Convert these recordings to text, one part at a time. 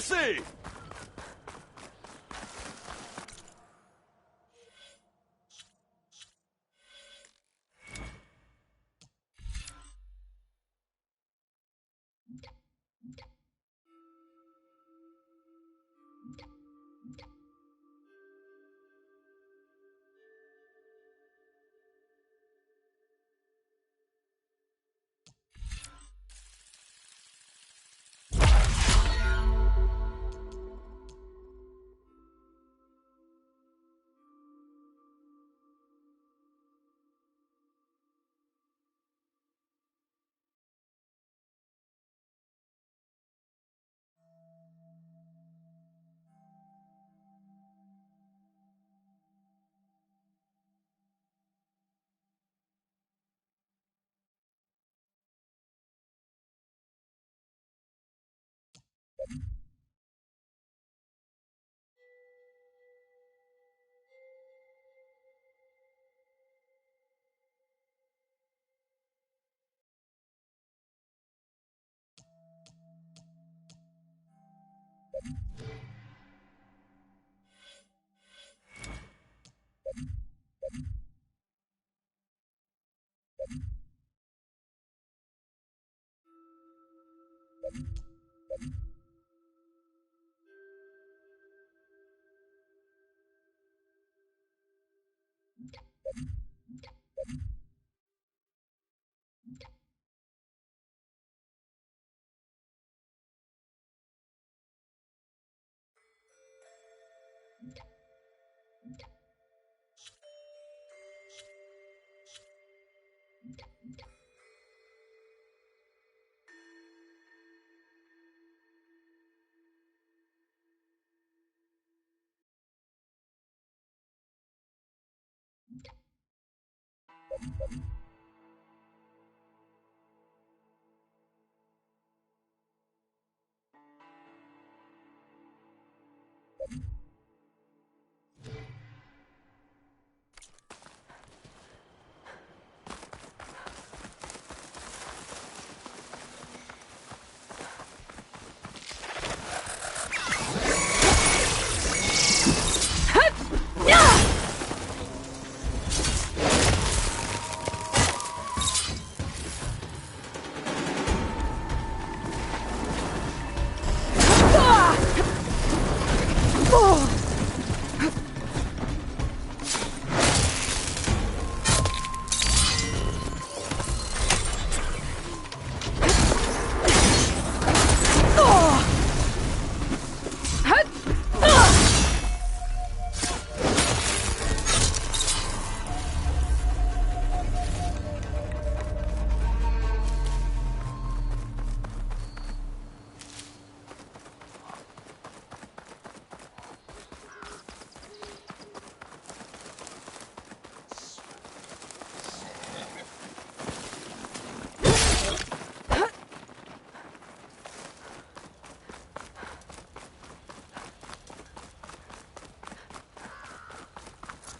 mercy!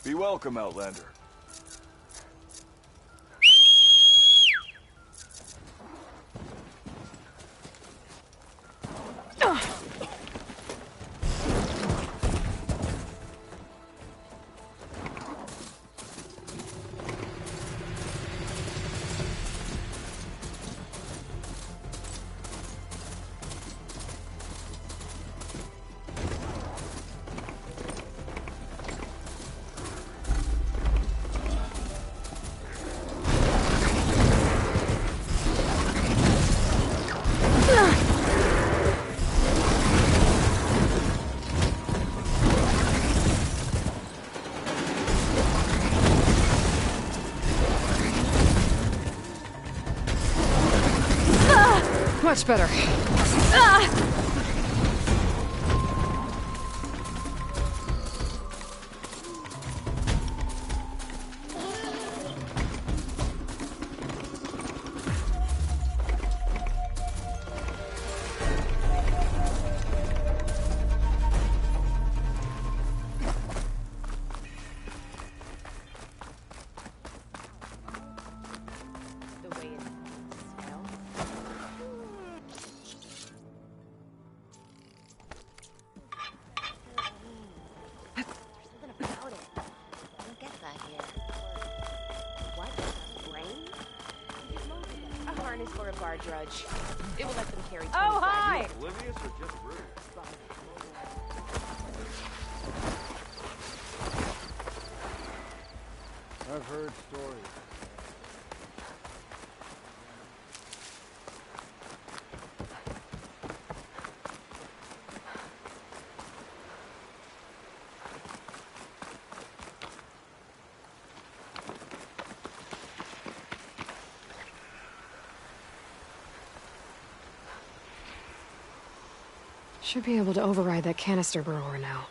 Be welcome, Outlander. Much better. harness for a guard drudge. It will let them carry. Oh, hi! Oblivious or just rude? I've heard stories. Should be able to override that canister burrower now.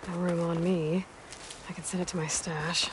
No room on me. I can send it to my stash.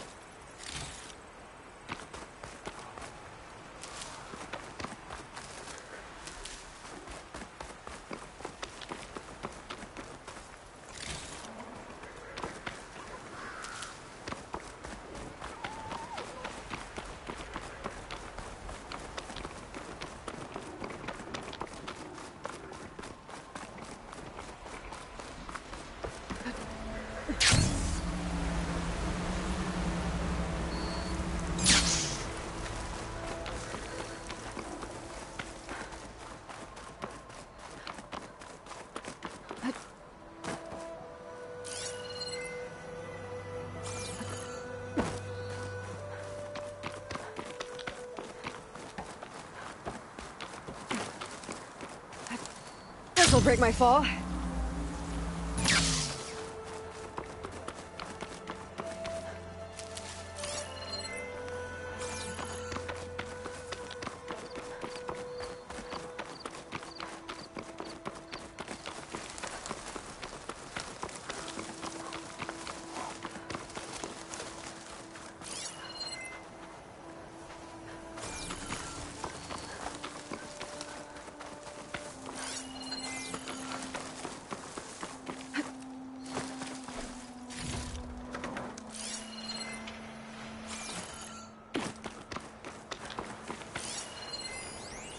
This'll break my fall.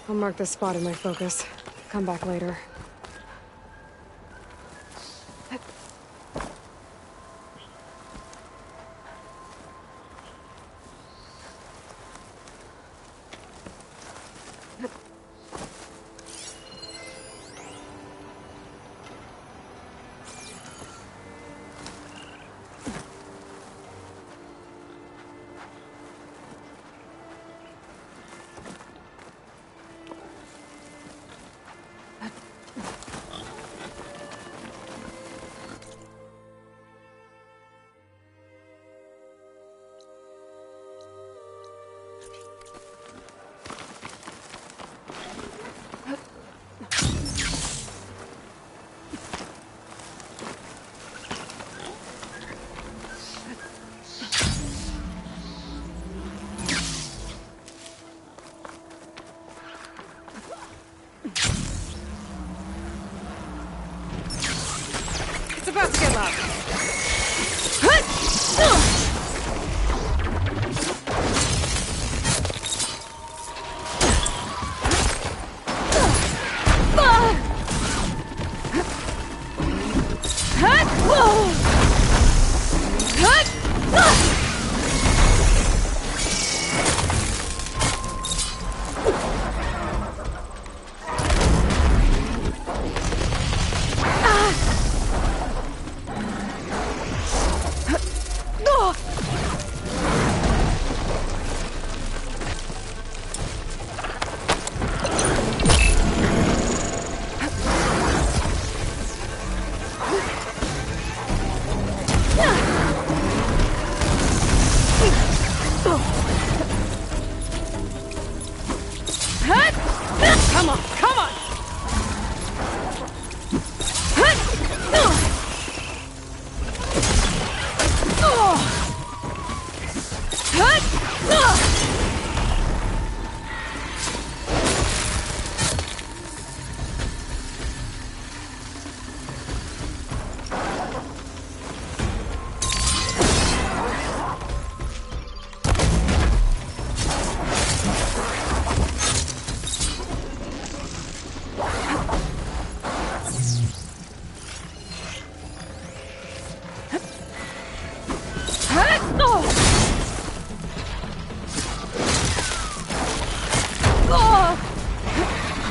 I'll mark this spot in my focus. Come back later.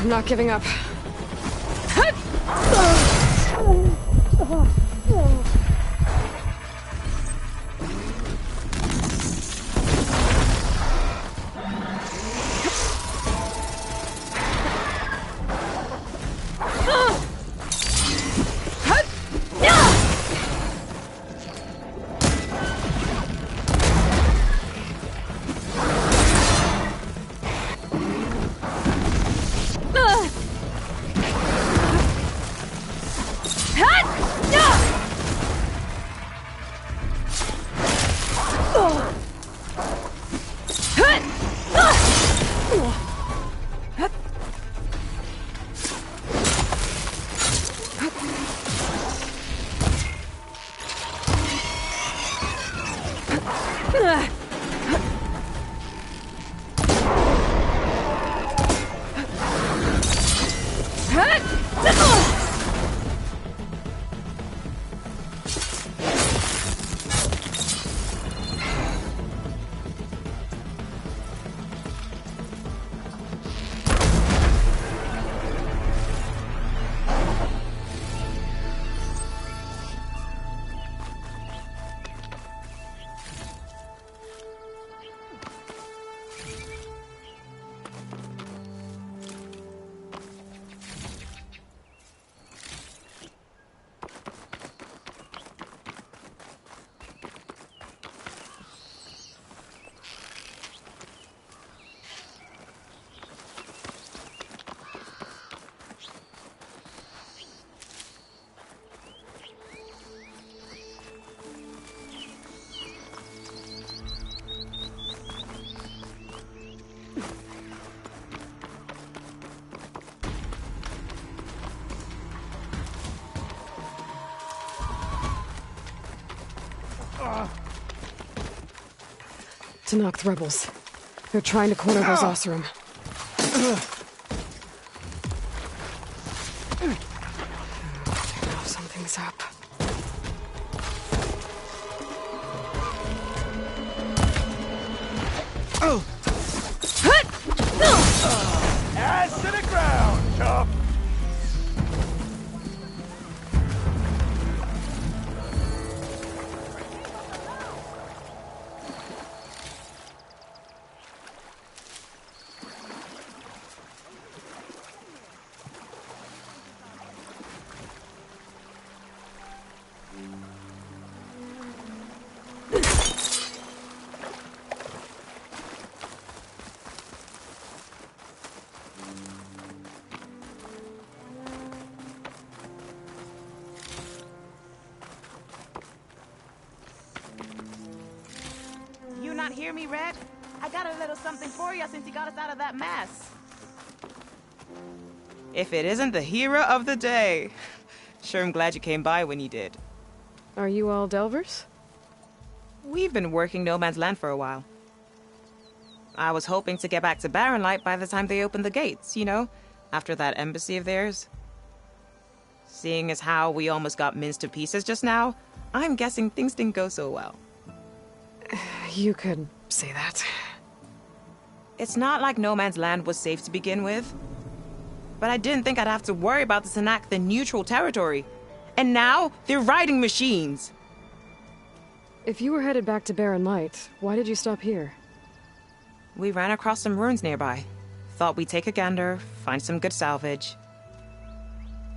I'm not giving up. Tenakth rebels. They're trying to corner those Oseram. Now something's up. Ass to the ground, tough! You not hear me, Red? I got a little something for you since you got us out of that mess. If it isn't the hero of the day. Sure, I'm glad you came by when you did. Are you all Delvers? We've been working No Man's Land for a while. I was hoping to get back to Barren Light by the time they opened the gates, you know? After that embassy of theirs. Seeing as how we almost got minced to pieces just now, I'm guessing things didn't go so well. You could say that. It's not like No Man's Land was safe to begin with. But I didn't think I'd have to worry about the Tenakth in neutral territory. And now, they're riding machines! If you were headed back to Barren Light, why did you stop here? We ran across some ruins nearby. Thought we'd take a gander, find some good salvage.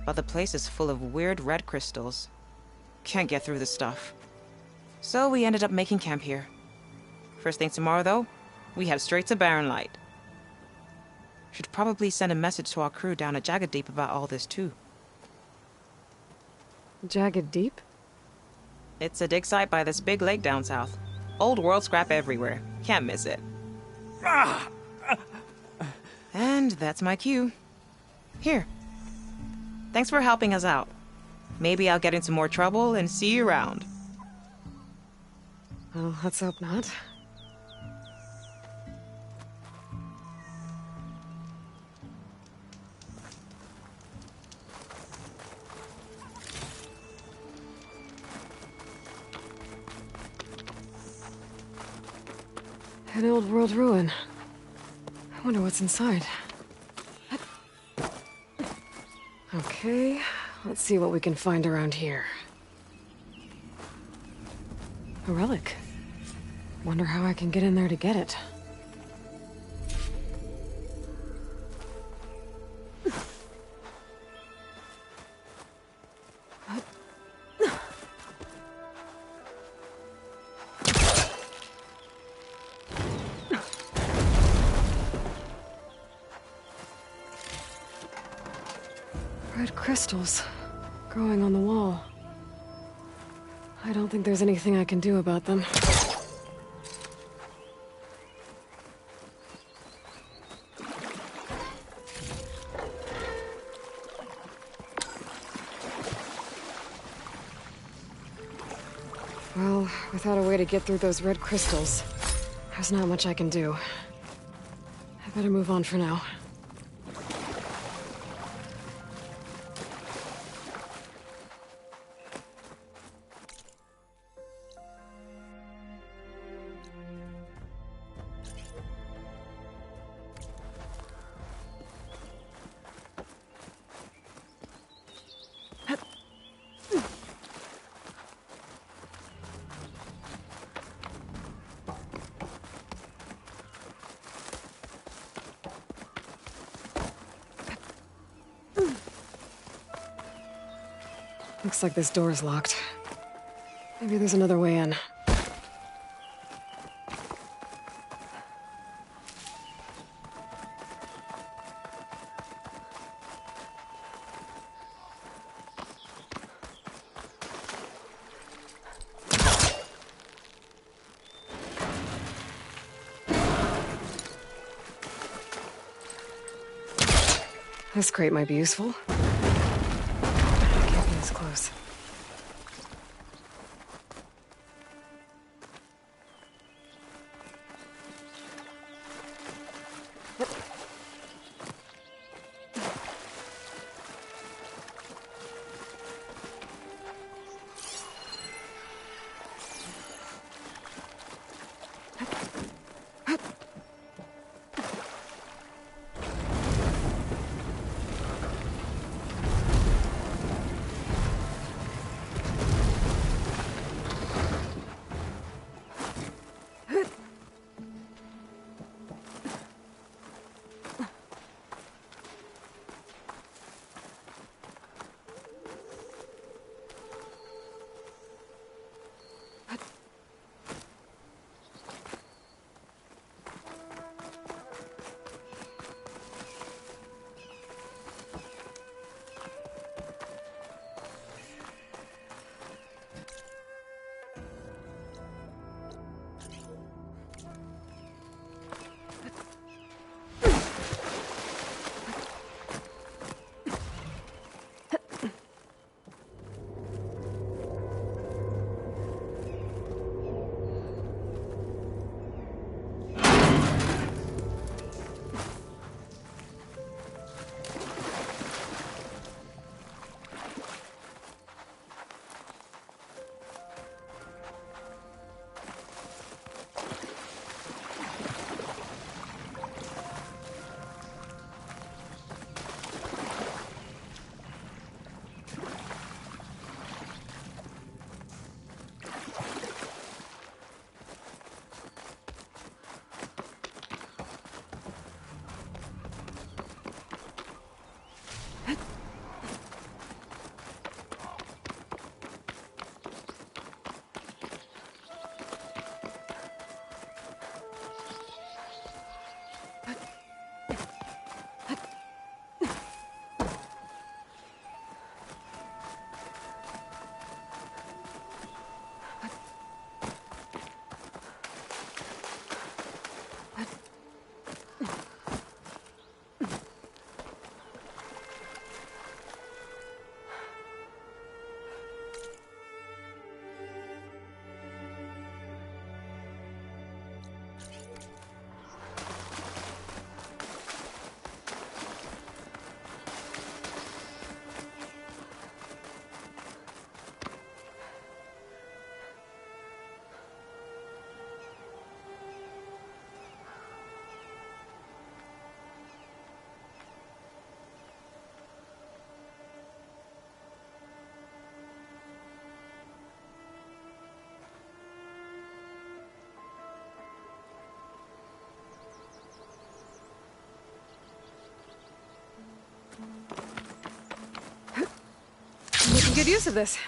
But the place is full of weird red crystals. Can't get through the stuff. So we ended up making camp here. First thing tomorrow, though, we head straight to Barren Light. Should probably send a message to our crew down at Jagged Deep about all this, too. Jagged Deep? It's a dig site by this big lake down south. Old world scrap everywhere. Can't miss it. And that's my cue. Here. Thanks for helping us out. Maybe I'll get into more trouble and see you around. Well, let's hope not. An old world ruin. I wonder what's inside. Okay, let's see what we can find around here. A relic. Wonder how I can get in there to get it. Red crystals growing on the wall. I don't think there's anything I can do about them. Well, without a way to get through those red crystals, there's not much I can do. I better move on for now. Looks like this door is locked. Maybe there's another way in. This crate might be useful. I can't be this close. good use of this.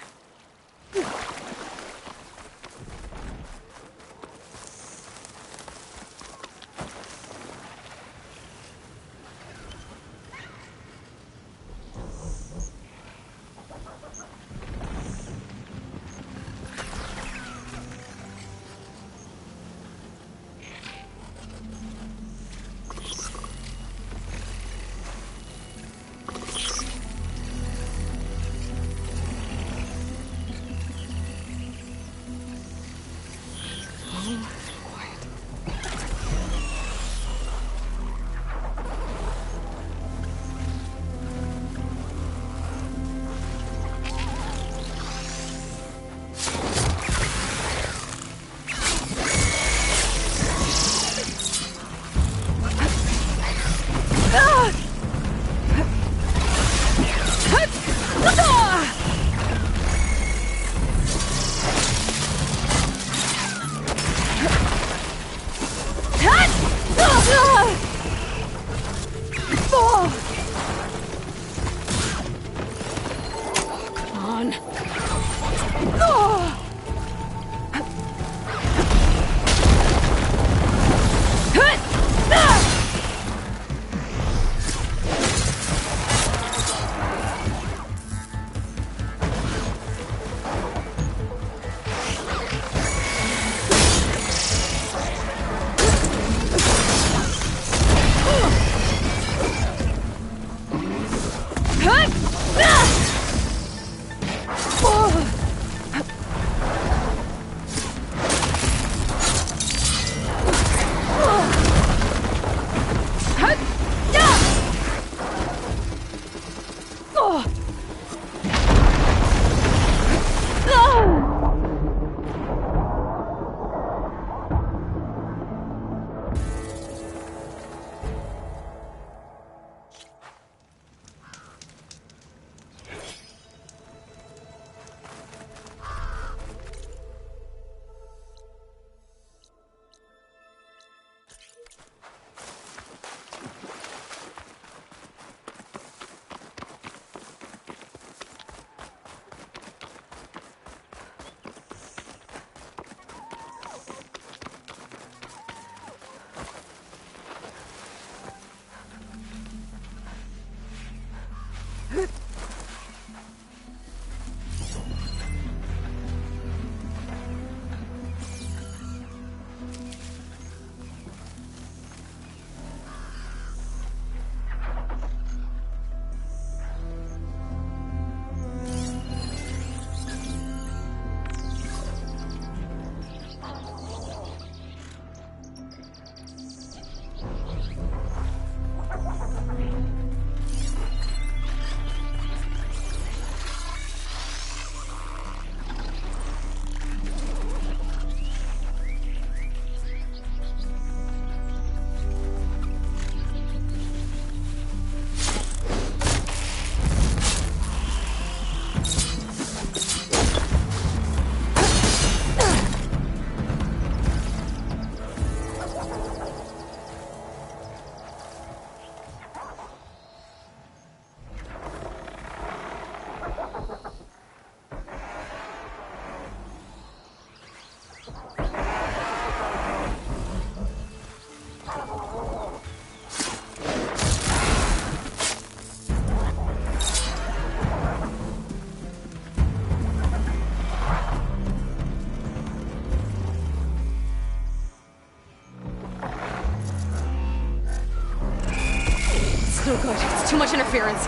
Oh god, it's too much interference.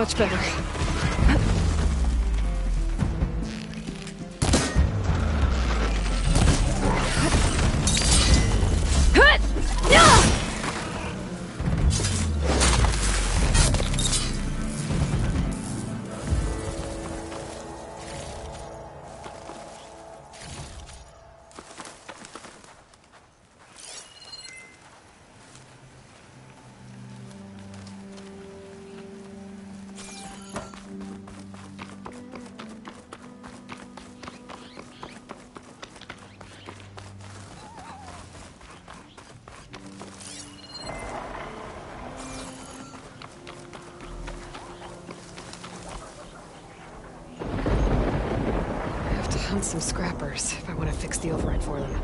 Much better. Hunt some scrappers if I want to fix the override for them.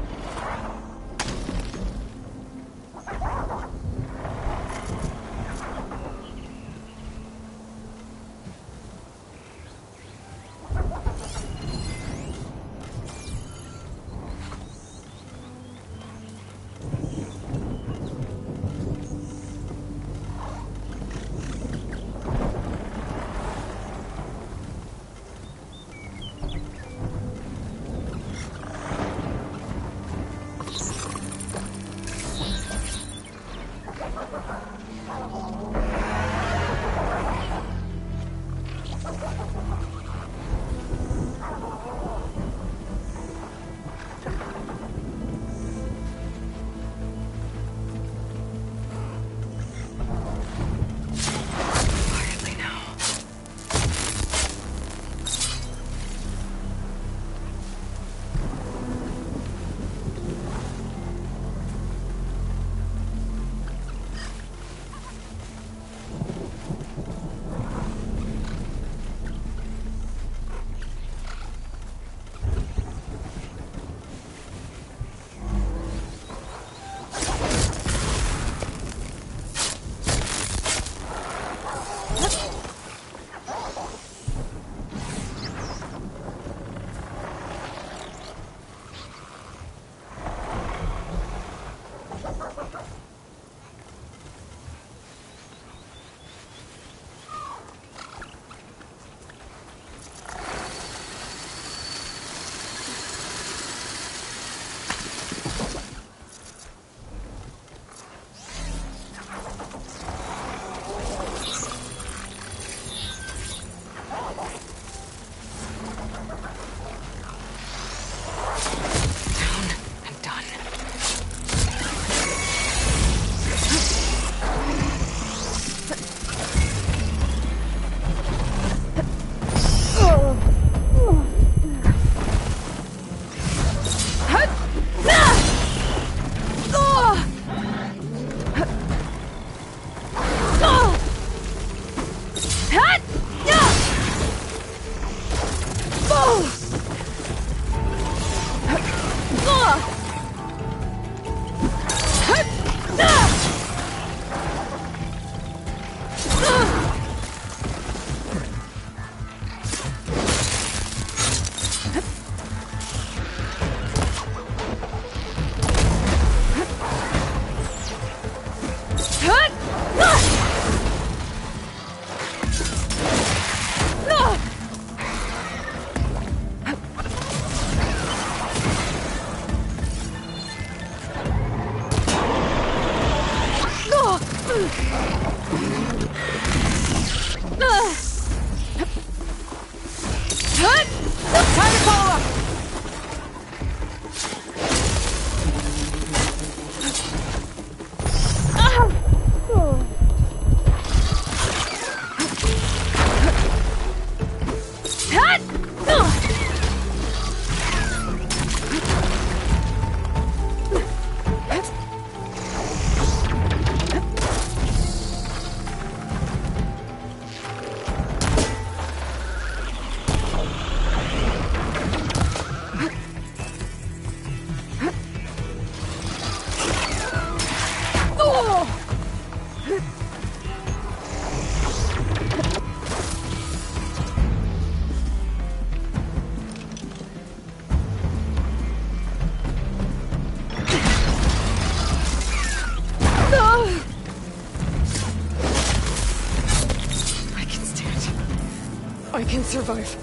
survive.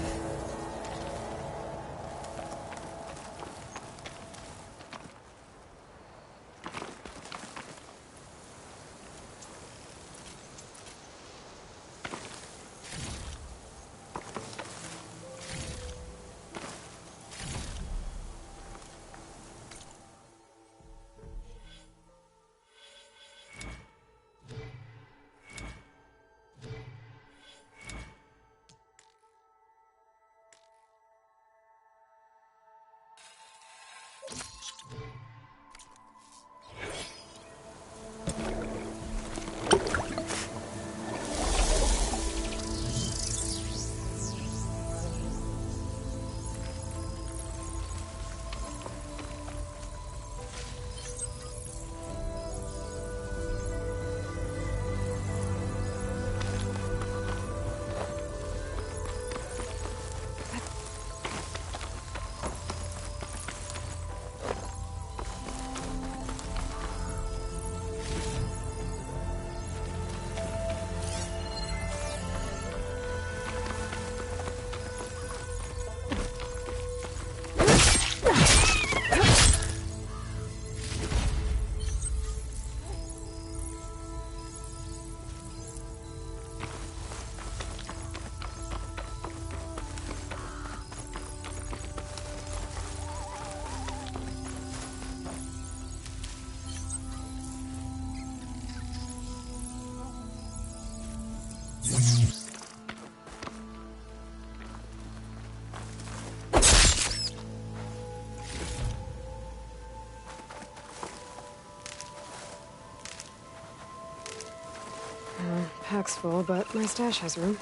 Pack's full, but my stash has room.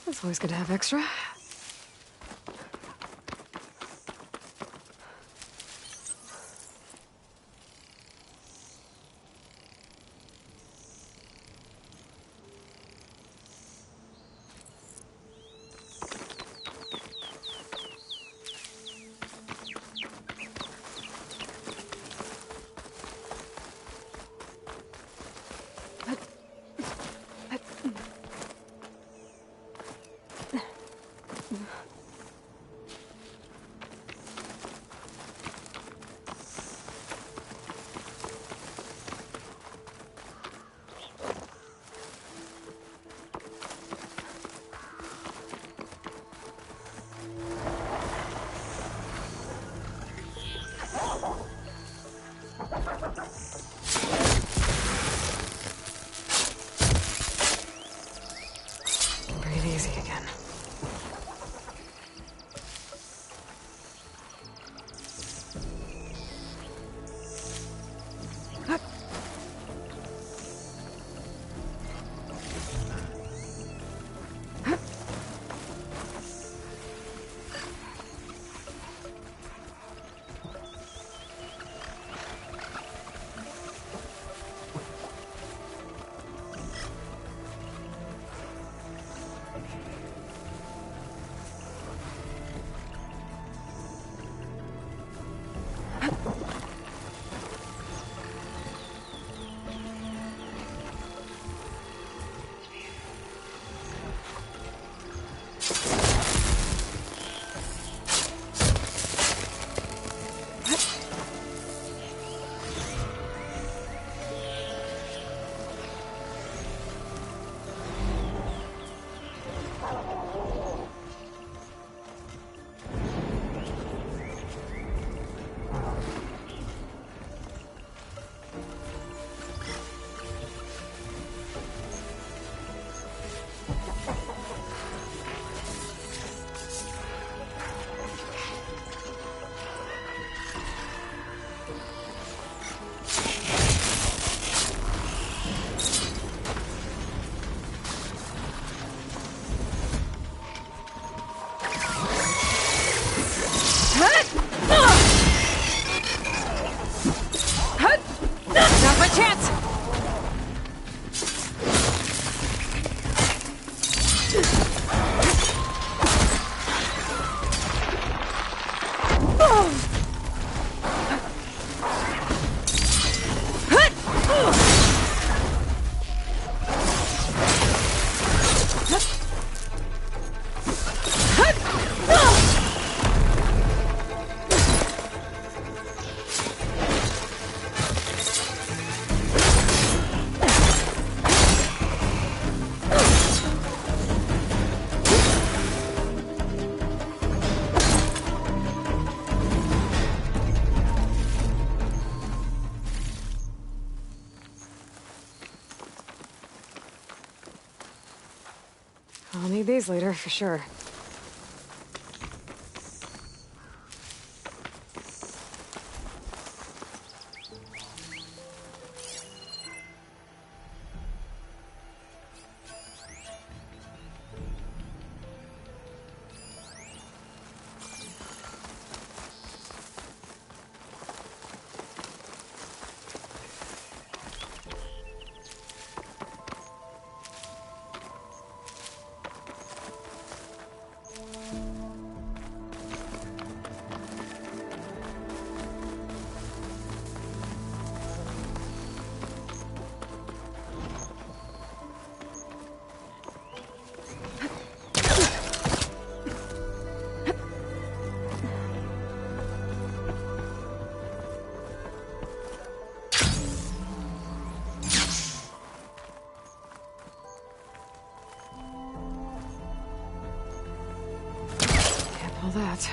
It's always good to have extra. I'll need these later, for sure. All that.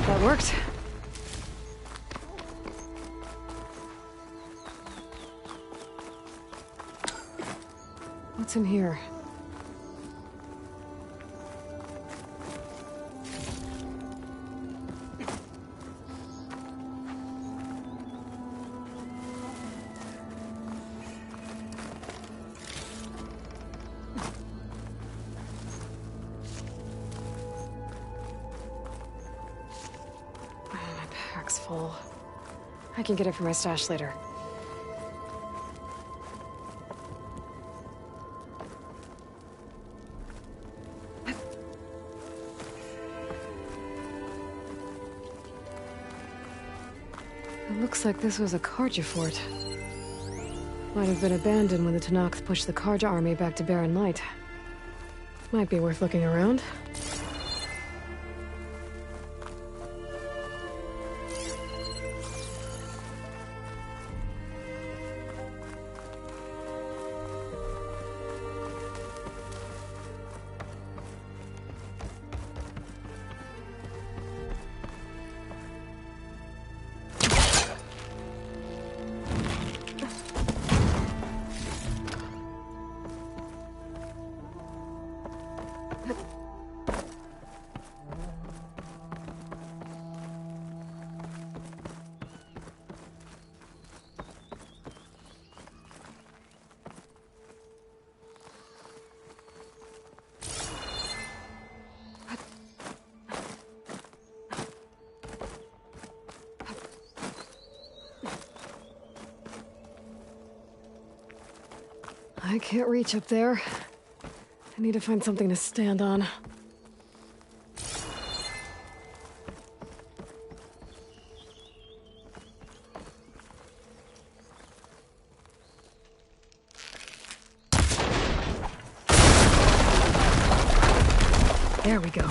That worked. What's in here? Full. I can get it from my stash later. It looks like this was a Karja fort. Might have been abandoned when the Tenakth pushed the Karja army back to Barren Light. Might be worth looking around. I can't reach up there. I need to find something to stand on. There we go.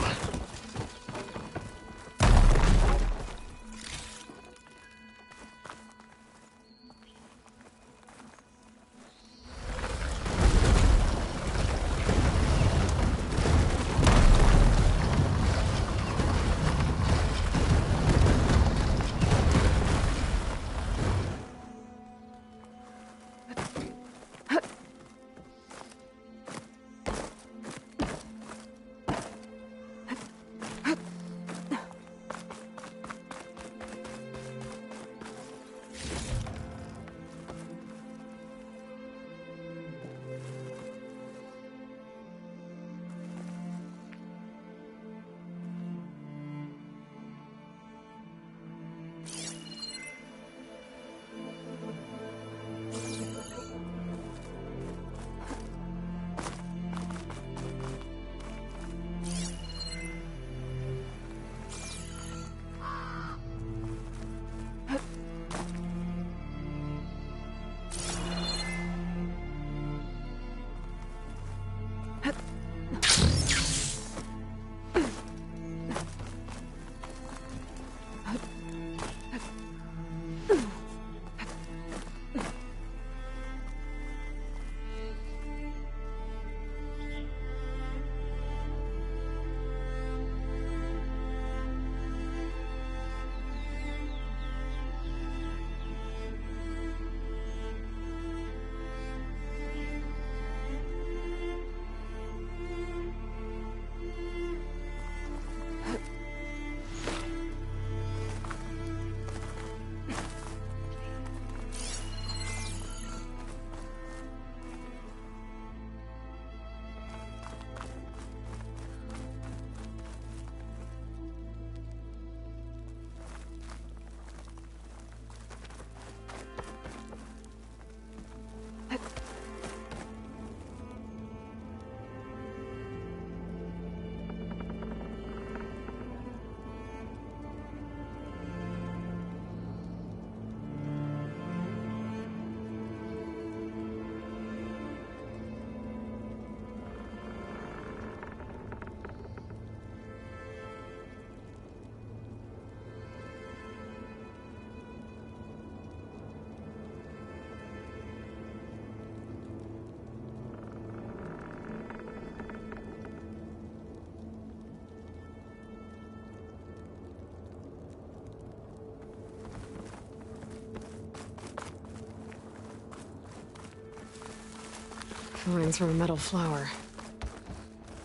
Vines from a metal flower.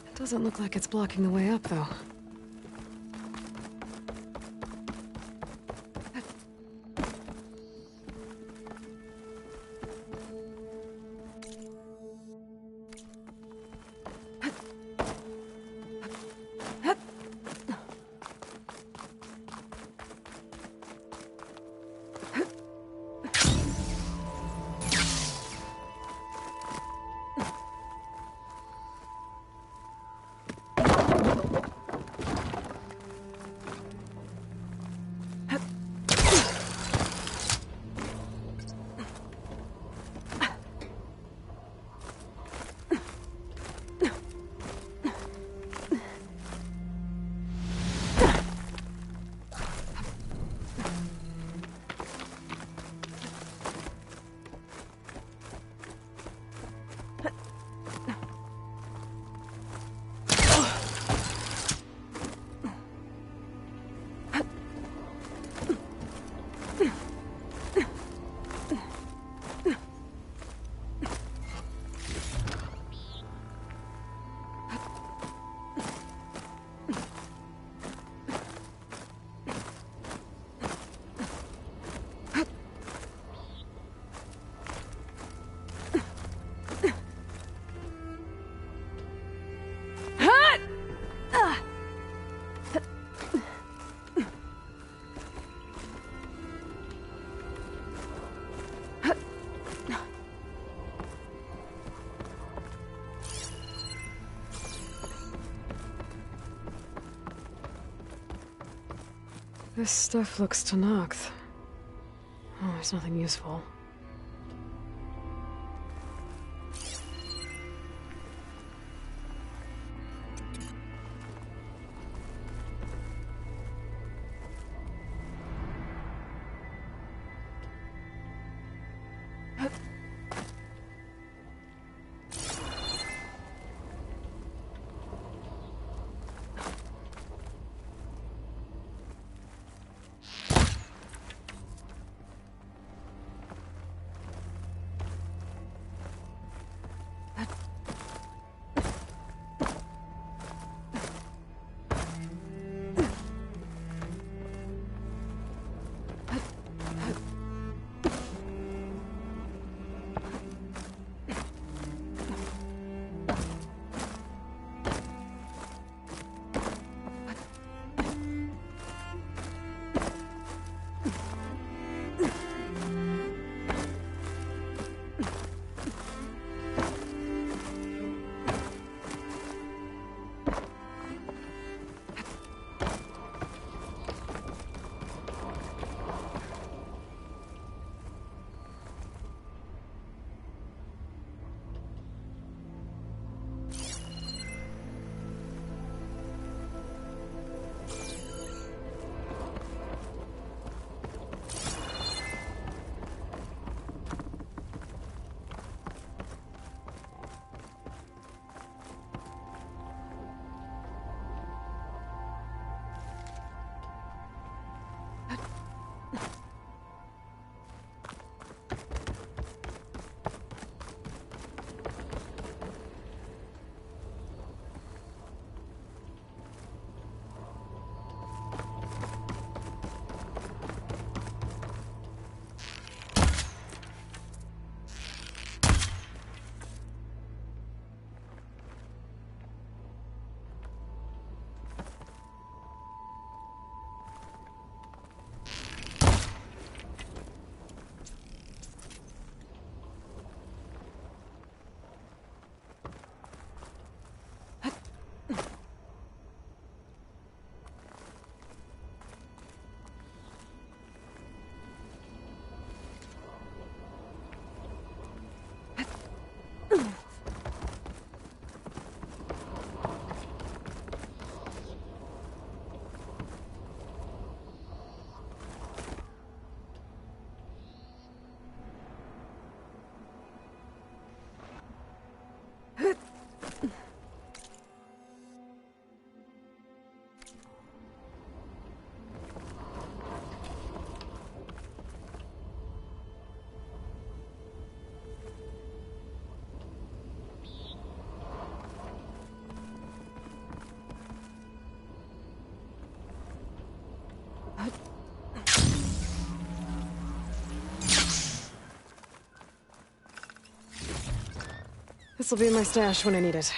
It doesn't look like it's blocking the way up, though. This stuff looks Tenakth. Oh, there's nothing useful. This'll be in my stash when I need it.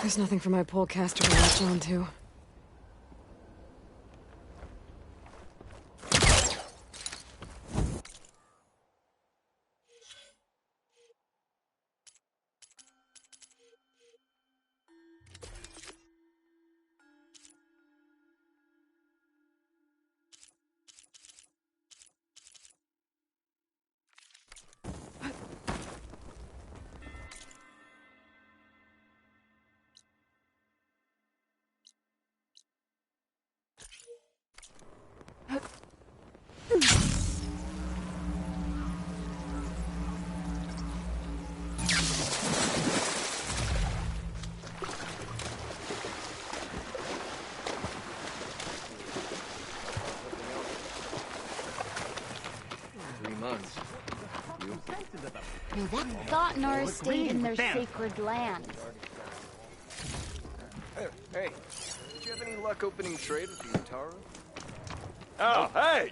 There's nothing for my polecaster to latch onto. Now that Thotnar stayed in their sacred land. Hey, did you have any luck opening trade with the Utara? Oh, hey!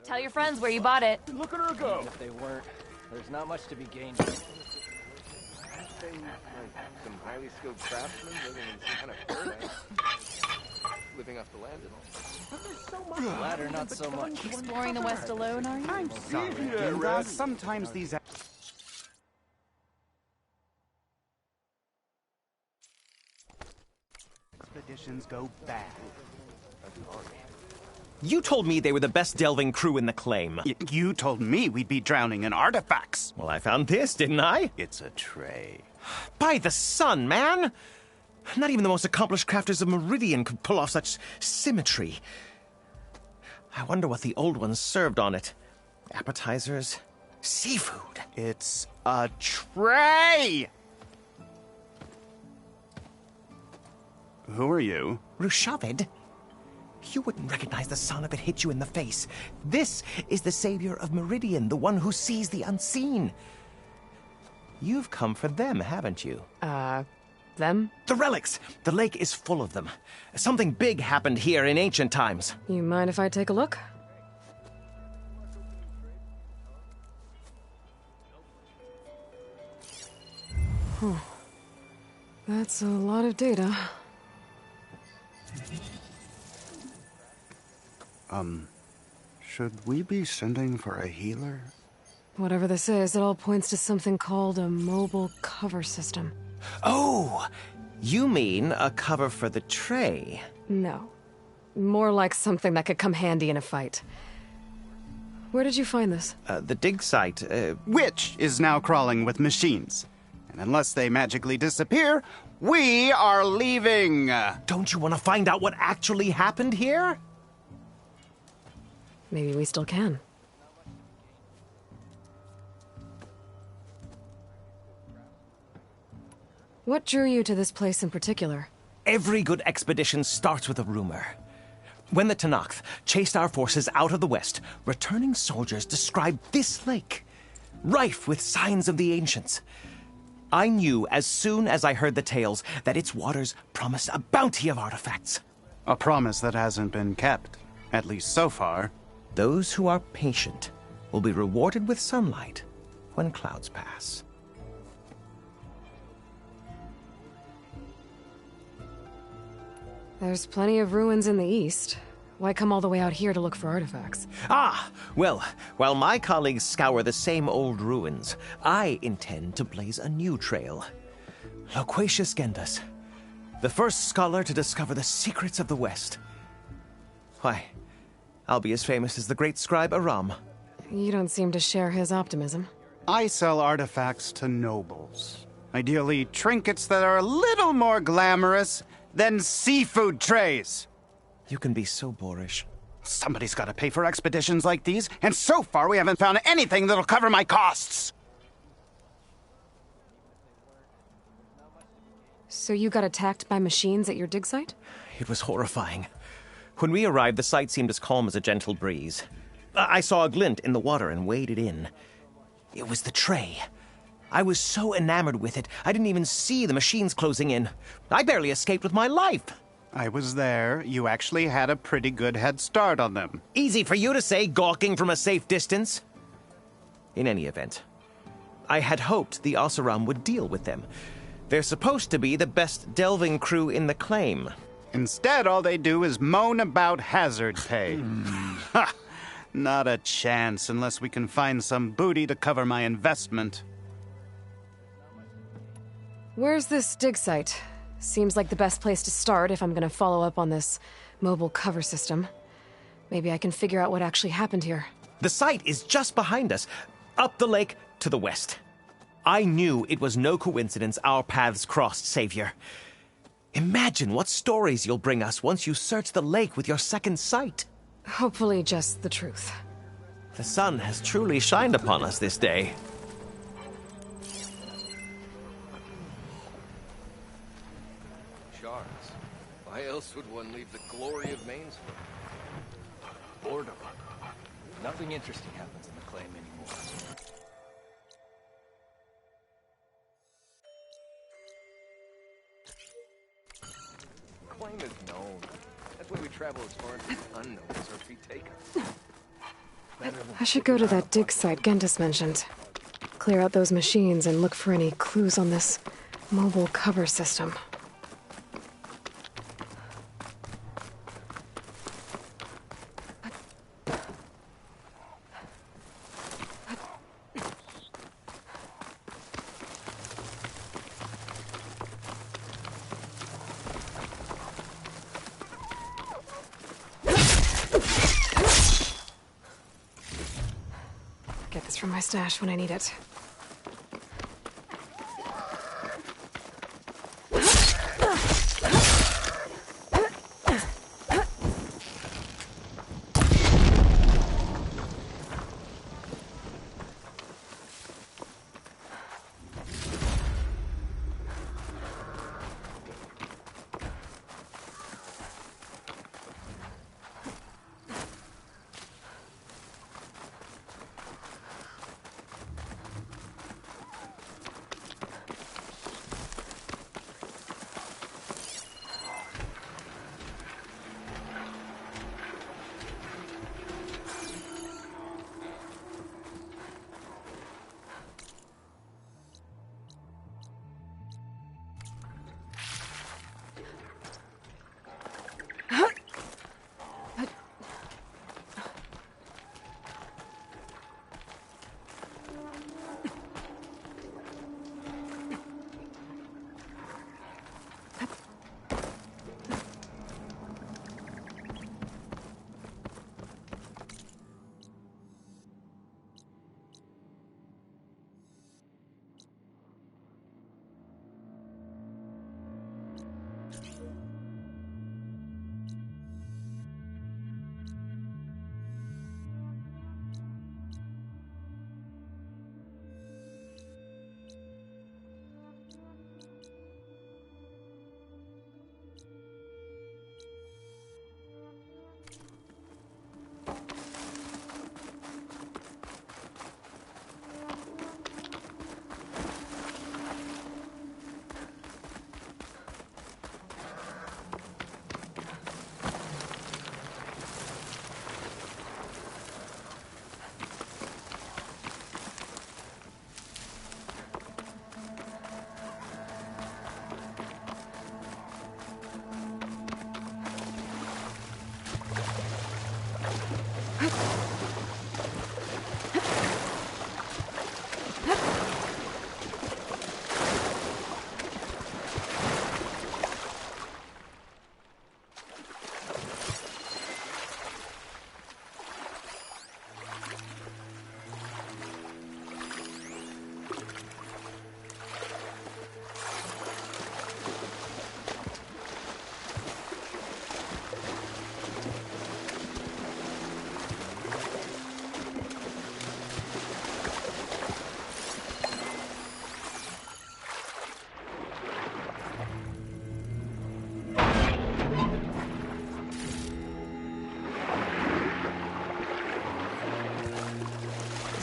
Tell your friends where you bought it. Look at her go! If they weren't, there's not much to be gained. Anything like some highly skilled craftsmen living in some kind of paradise? Living off the land and all. But there's so much. The latter, not so much. Exploring the West alone, are you? I'm sorry, Ginda. Sometimes these expeditions go bad. You told me they were the best delving crew in the claim. You told me we'd be drowning in artifacts. Well, I found this, didn't I? It's a tray. By the sun, man! Not even the most accomplished crafters of Meridian could pull off such symmetry. I wonder what the old ones served on it. Appetizers? Seafood? It's a tray! Who are you? Rushavid? You wouldn't recognize the son if it hit you in the face. This is the savior of Meridian, the one who sees the unseen. You've come for them, haven't you? Them? The relics! The lake is full of them. Something big happened here in ancient times. You mind if I take a look? Huh. That's a lot of data. Should we be sending for a healer? Whatever this is, it all points to something called a mobile cover system. Oh! You mean a cover for the tray? No. More like something that could come handy in a fight. Where did you find this? The dig site, Which is now crawling with machines. And unless they magically disappear, we are leaving! Don't you want to find out what actually happened here? Maybe we still can. What drew you to this place in particular? Every good expedition starts with a rumor. When the Tenakth chased our forces out of the west, returning soldiers described this lake, rife with signs of the ancients. I knew as soon as I heard the tales that its waters promised a bounty of artifacts. A promise that hasn't been kept, at least so far. Those who are patient will be rewarded with sunlight when clouds pass. There's plenty of ruins in the east. Why come all the way out here to look for artifacts? Ah! Well, while my colleagues scour the same old ruins, I intend to blaze a new trail. Loquacious Gendas, the first scholar to discover the secrets of the West. Why, I'll be as famous as the great scribe Aram. You don't seem to share his optimism. I sell artifacts to nobles. Ideally, trinkets that are a little more glamorous than seafood trays. You can be so boorish. Somebody's got to pay for expeditions like these, and so far we haven't found anything that'll cover my costs. So you got attacked by machines at your dig site? It was horrifying. When we arrived, the sight seemed as calm as a gentle breeze. I saw a glint in the water and waded in. It was the tray. I was so enamored with it, I didn't even see the machines closing in. I barely escaped with my life. I was there. You actually had a pretty good head start on them. Easy for you to say, gawking from a safe distance. In any event, I had hoped the Oseram would deal with them. They're supposed to be the best delving crew in the claim. Instead, all they do is moan about hazard pay. Ha! Not a chance unless we can find some booty to cover my investment. Where's this dig site? Seems like the best place to start if I'm gonna follow up on this mobile cover system. Maybe I can figure out what actually happened here. The site is just behind us, up the lake to the west. I knew it was no coincidence our paths crossed, Savior. Imagine what stories you'll bring us once you search the lake with your second sight. Hopefully just the truth. The sun has truly shined upon us this day. Shards. Why else would one leave the glory of Mainsville? Boredom. Nothing interesting happens in the claim anymore. Claim is known. That's why we travel as far into the unknown as our feet take us. I should go to that dig site Gendas mentioned. clear out those machines and look for any clues on this mobile cover system. Get this from my stash when I need it.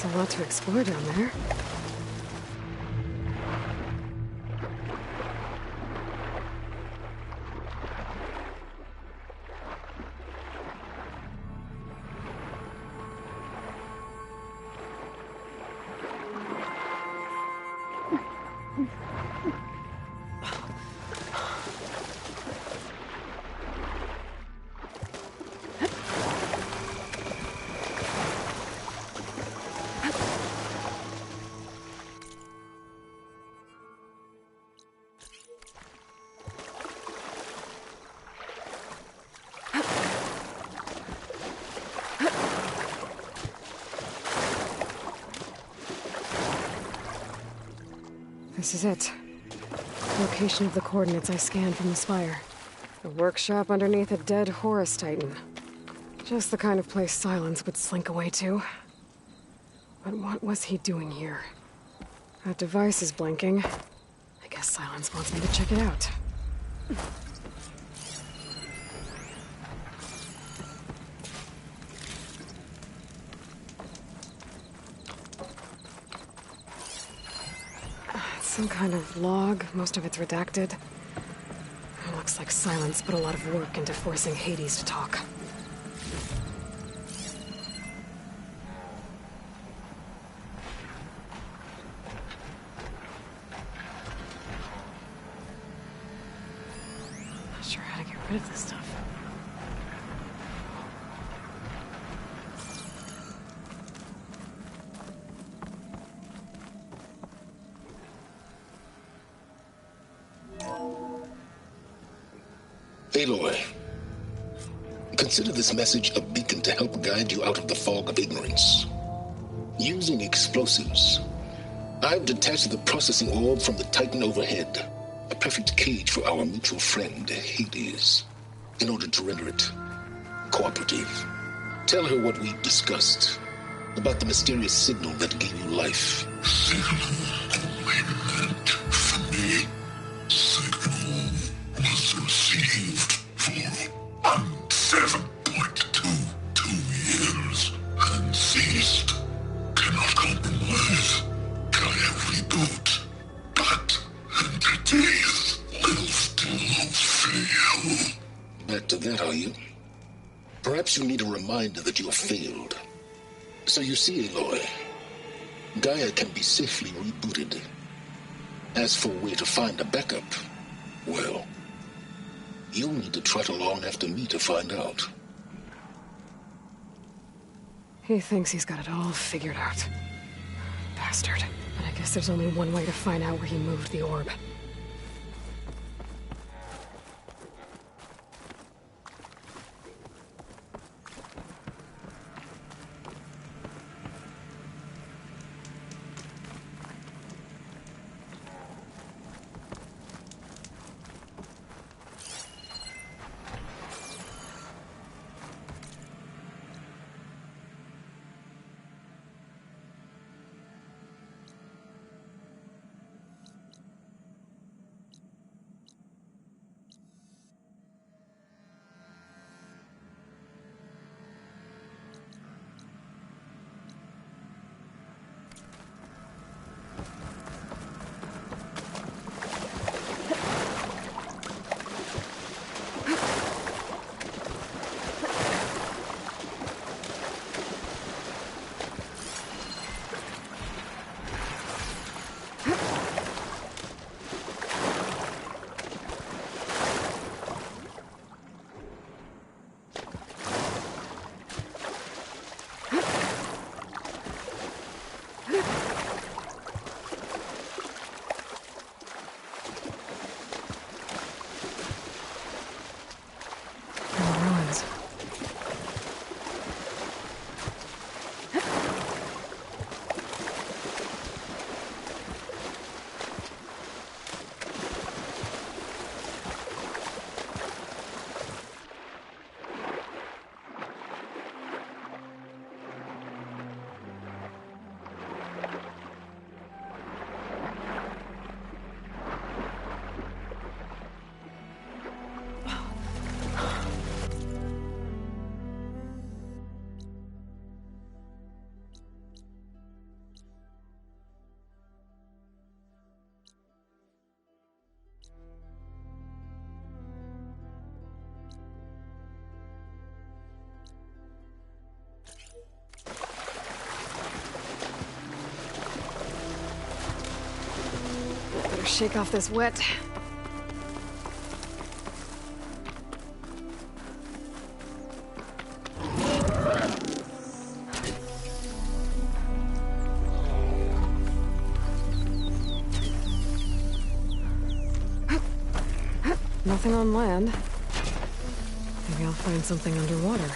There's a lot to explore down there. This is it. Location of the coordinates I scanned from the spire. The workshop underneath a dead Horus Titan. Just the kind of place Silence would slink away to. But what was he doing here? That device is blinking. I guess Silence wants me to check it out. Some kind of log, most of it's redacted. It looks like Silence put a lot of work into forcing Hades to talk. rid of this stuff. Aloy, consider this message a beacon to help guide you out of the fog of ignorance. Using explosives, I've detached the processing orb from the Titan overhead, a perfect cage for our mutual friend, Hades, in order to render it cooperative. Tell her what we've discussed about the mysterious signal that gave you life. Signal only meant for me. Signal was received for 7.22 years and ceased. Cannot compromise. Gaia reboot. But entities will still fail. Back to that, are you? Perhaps you need a reminder that you have failed. So you see, Aloy, Gaia can be safely rebooted. As for where to find a backup, well, you'll need to trot along after me to find out. He thinks he's got it all figured out. Bastard. But I guess there's only one way to find out where he moved the orb. Better shake off this wet. Nothing on land. Maybe I'll find something underwater.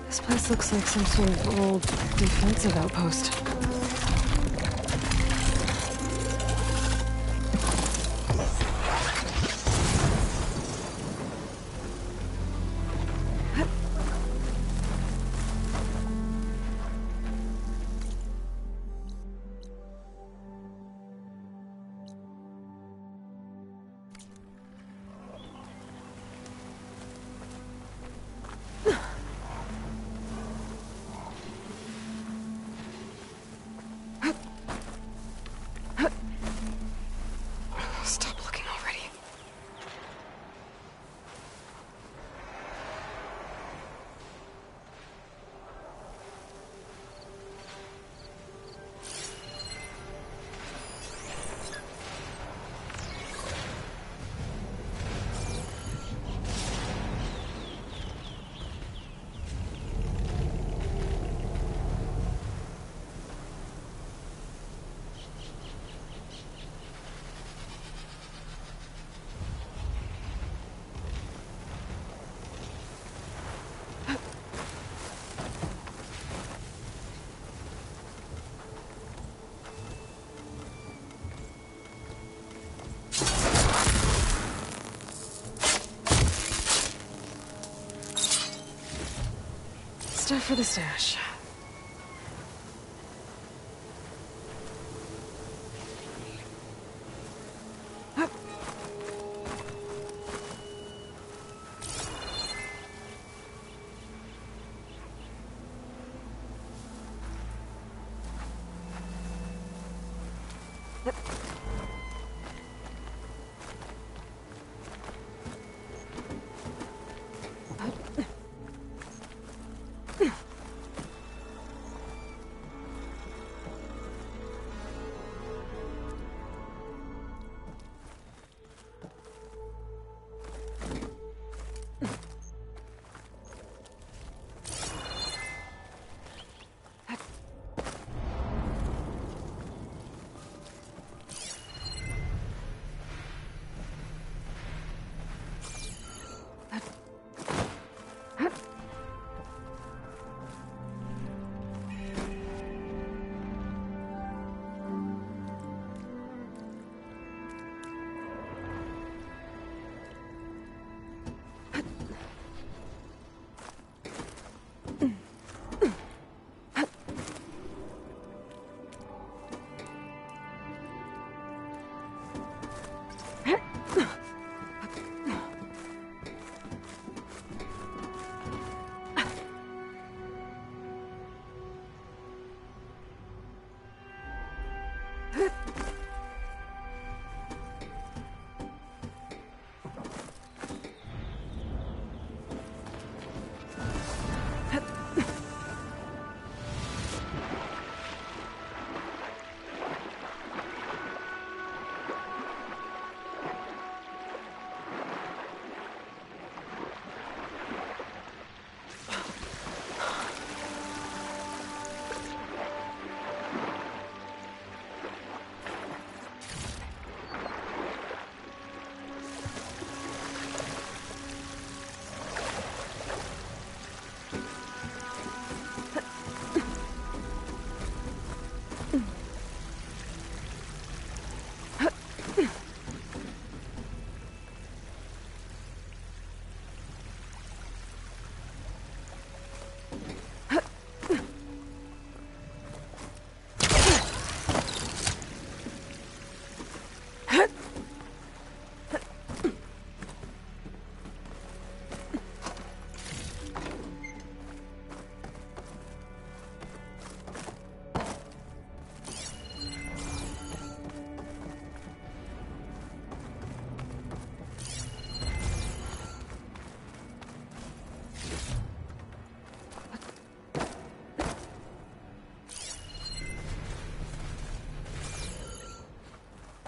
This place looks like some sort of old defensive outpost. for the stash.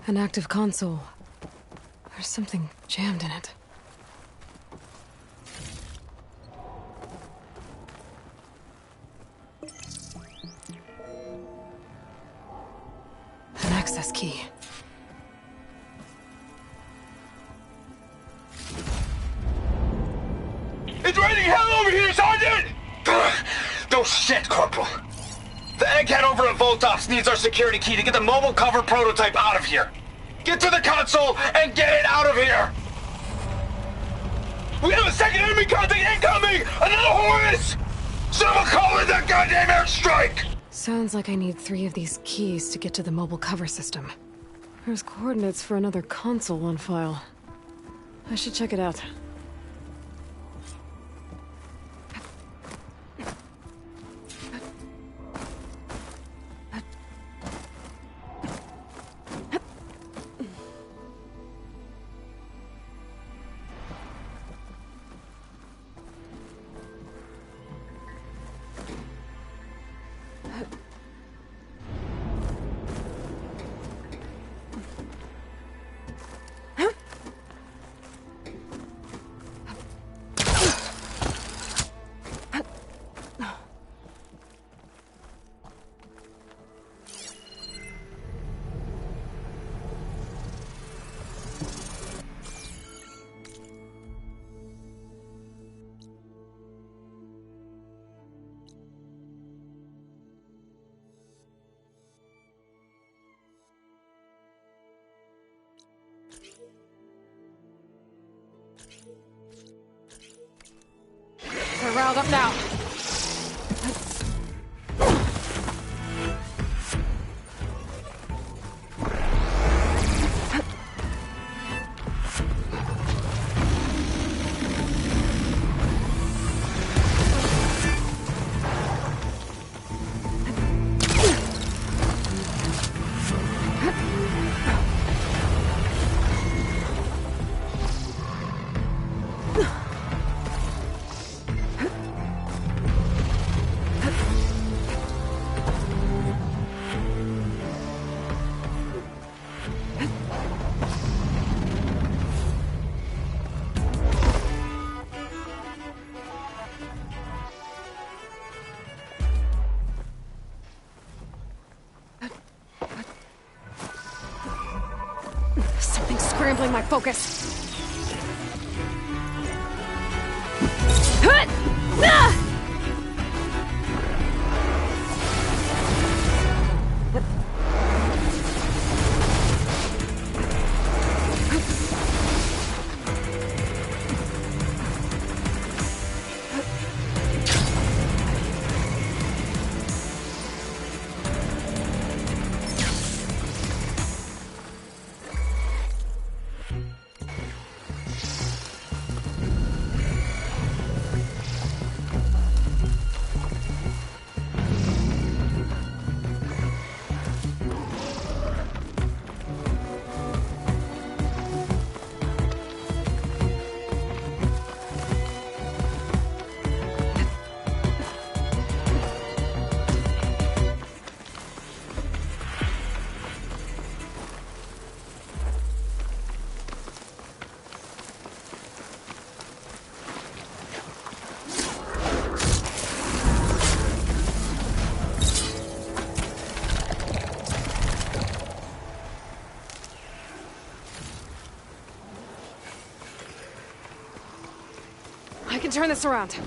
An active console. There's something jammed in it. An access key. It's raining hell over here, Sergeant! No shit, Corporal. The egghead over at Voltox needs our security key to get the mobile cover prototype out of here. Get to the console and get it out of here! We have a second enemy contact incoming! Another Horus! Someone call in that goddamn airstrike! Sounds like I need 3 of these keys to get to the mobile cover system. There's coordinates for another console on file. I should check it out. We're riled up now. Something's scrambling my focus. Ah! I can turn this around.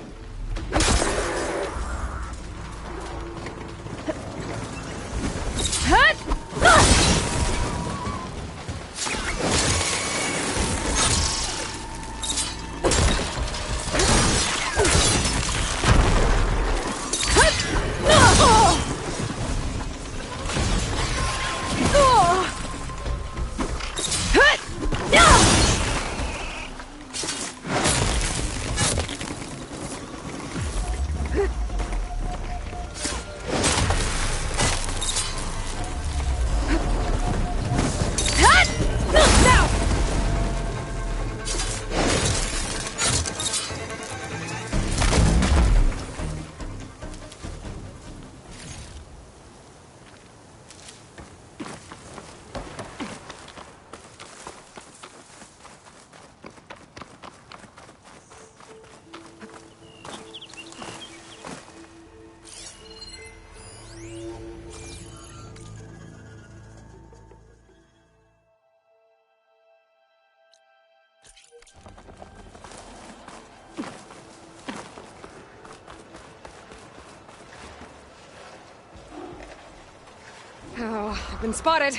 Oh, I've been spotted.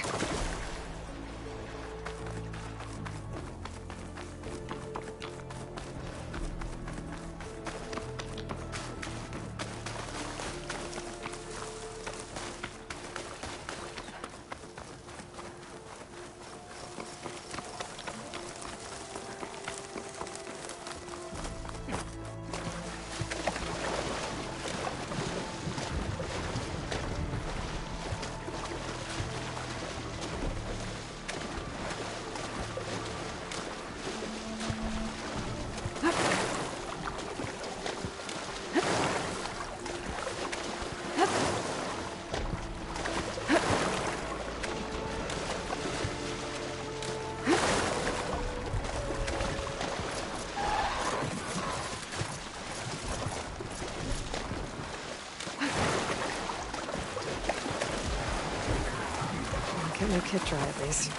Get my kit dry at least.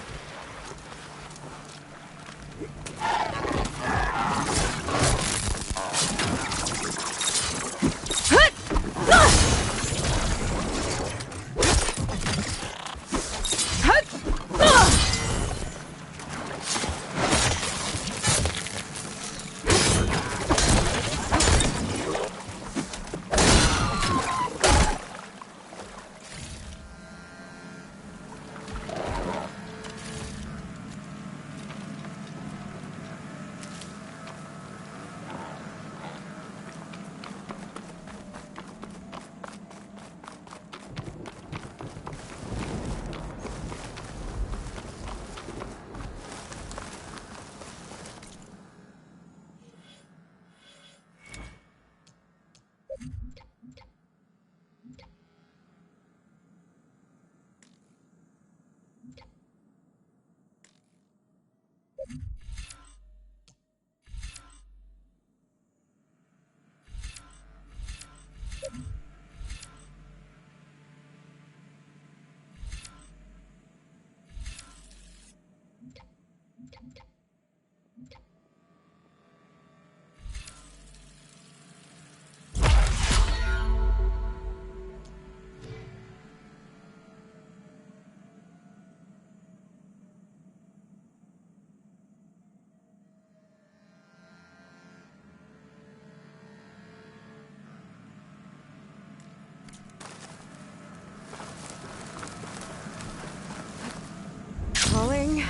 calling.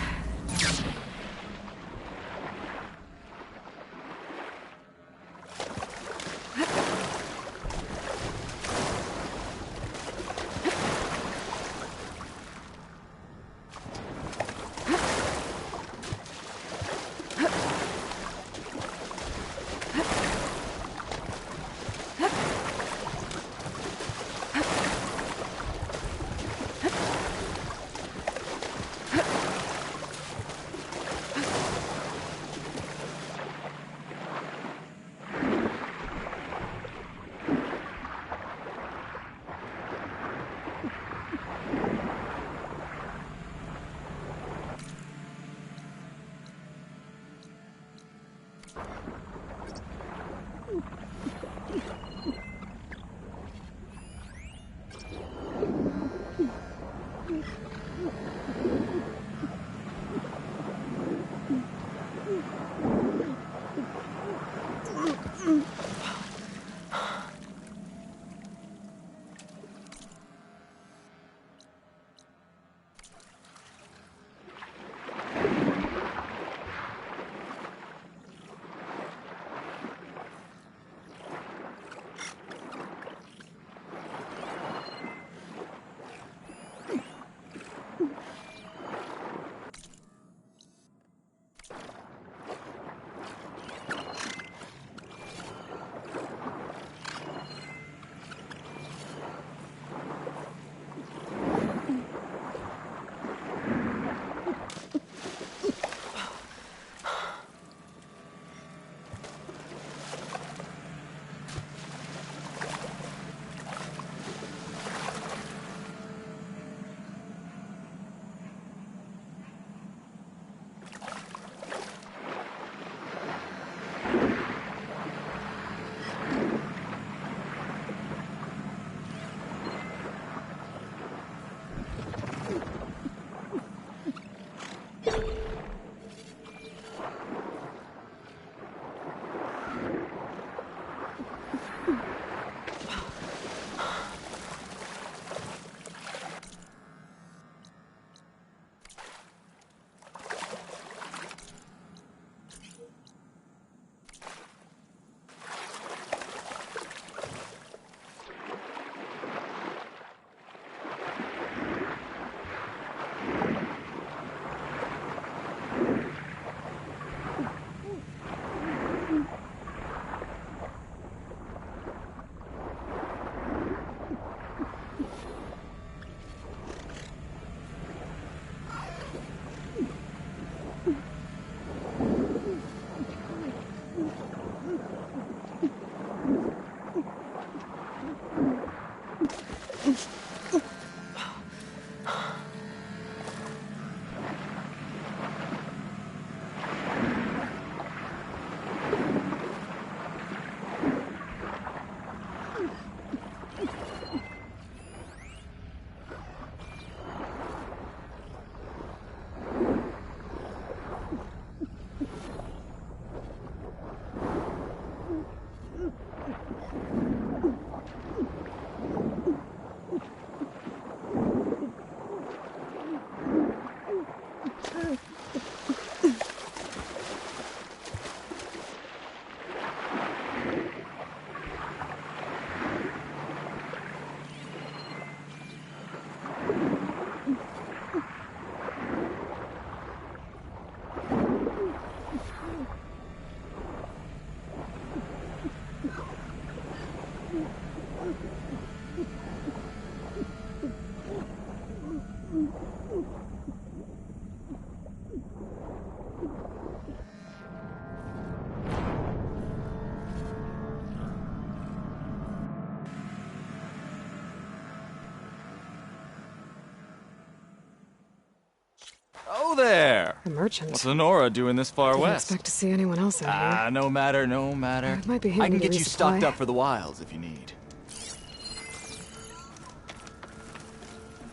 Oh there! A merchant. What's Lenora doing this far Didn't west? expect to see anyone else in here. No matter, no matter. It might be I can hidden to get you resupply. stocked up for the wilds if you need.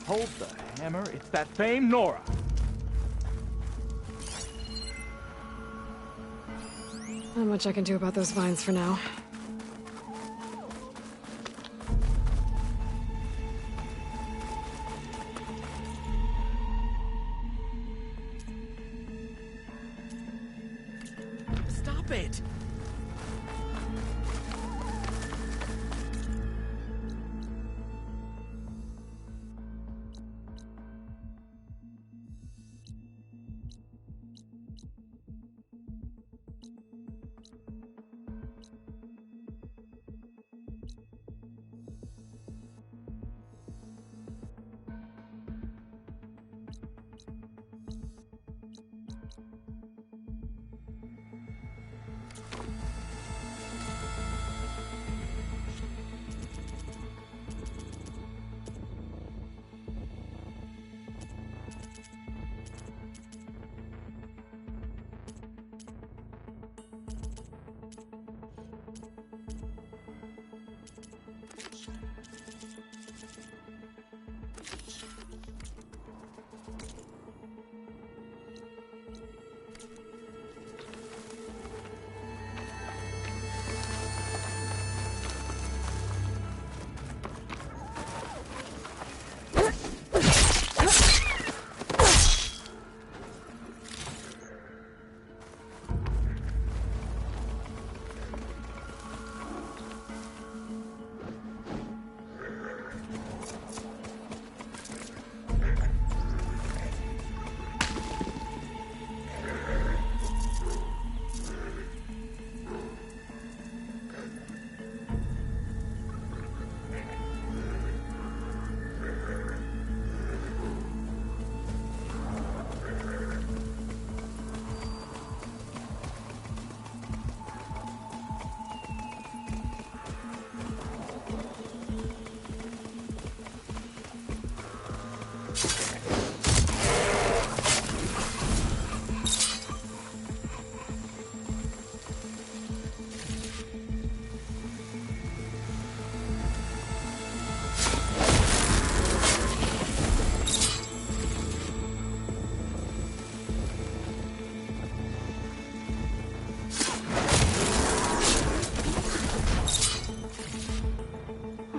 Hold the hammer, it's that famed Nora. Not much I can do about those vines for now. it!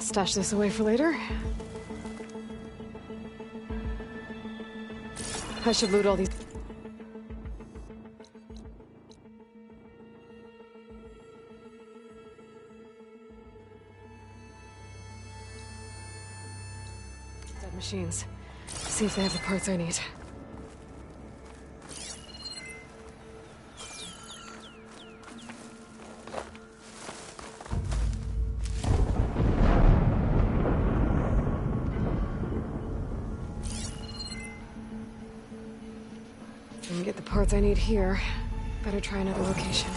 Stash this away for later. I should loot all these. Dead machines. See if they have the parts I need. Didn't get the parts I need here. Better try another location.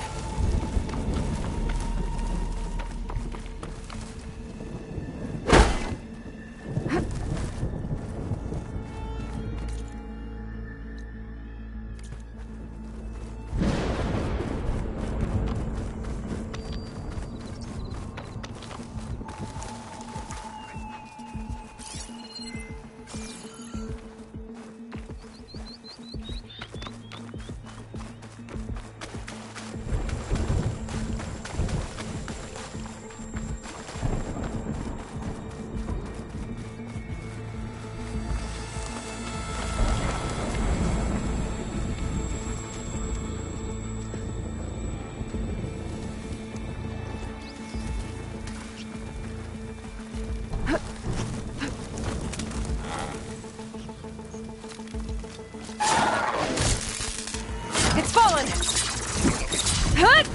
It's fallen! Hut!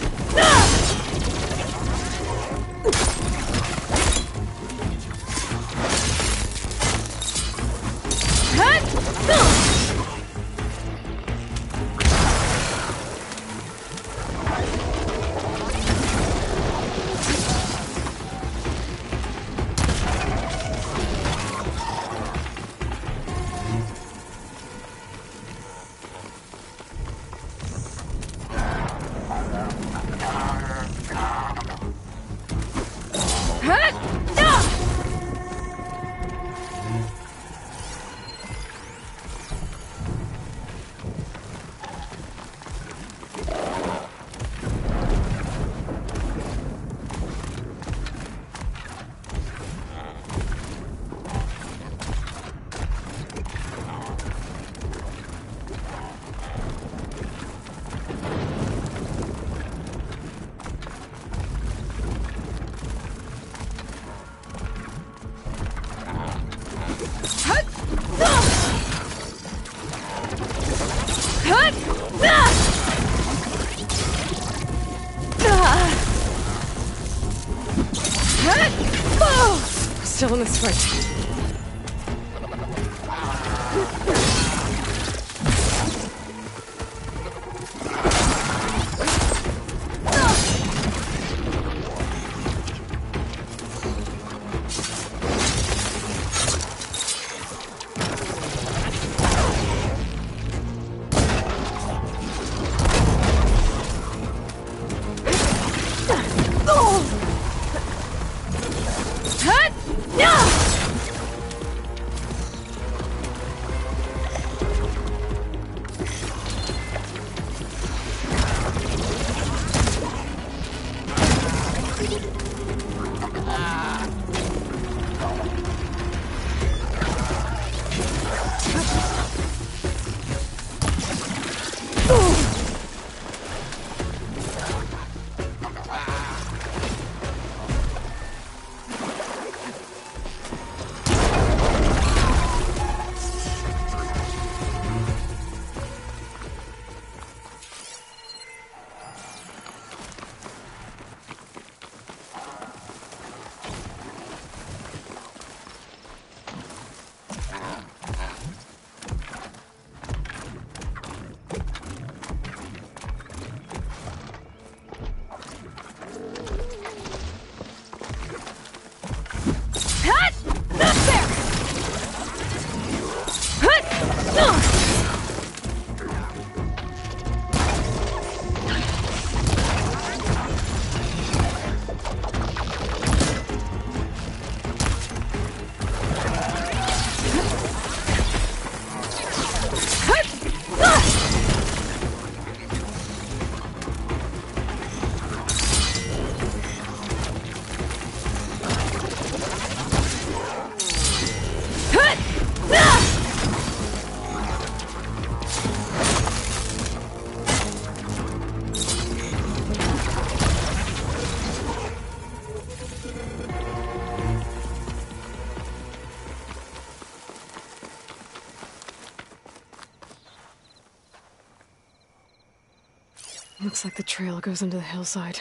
Still in this fight. Looks like the trail goes into the hillside.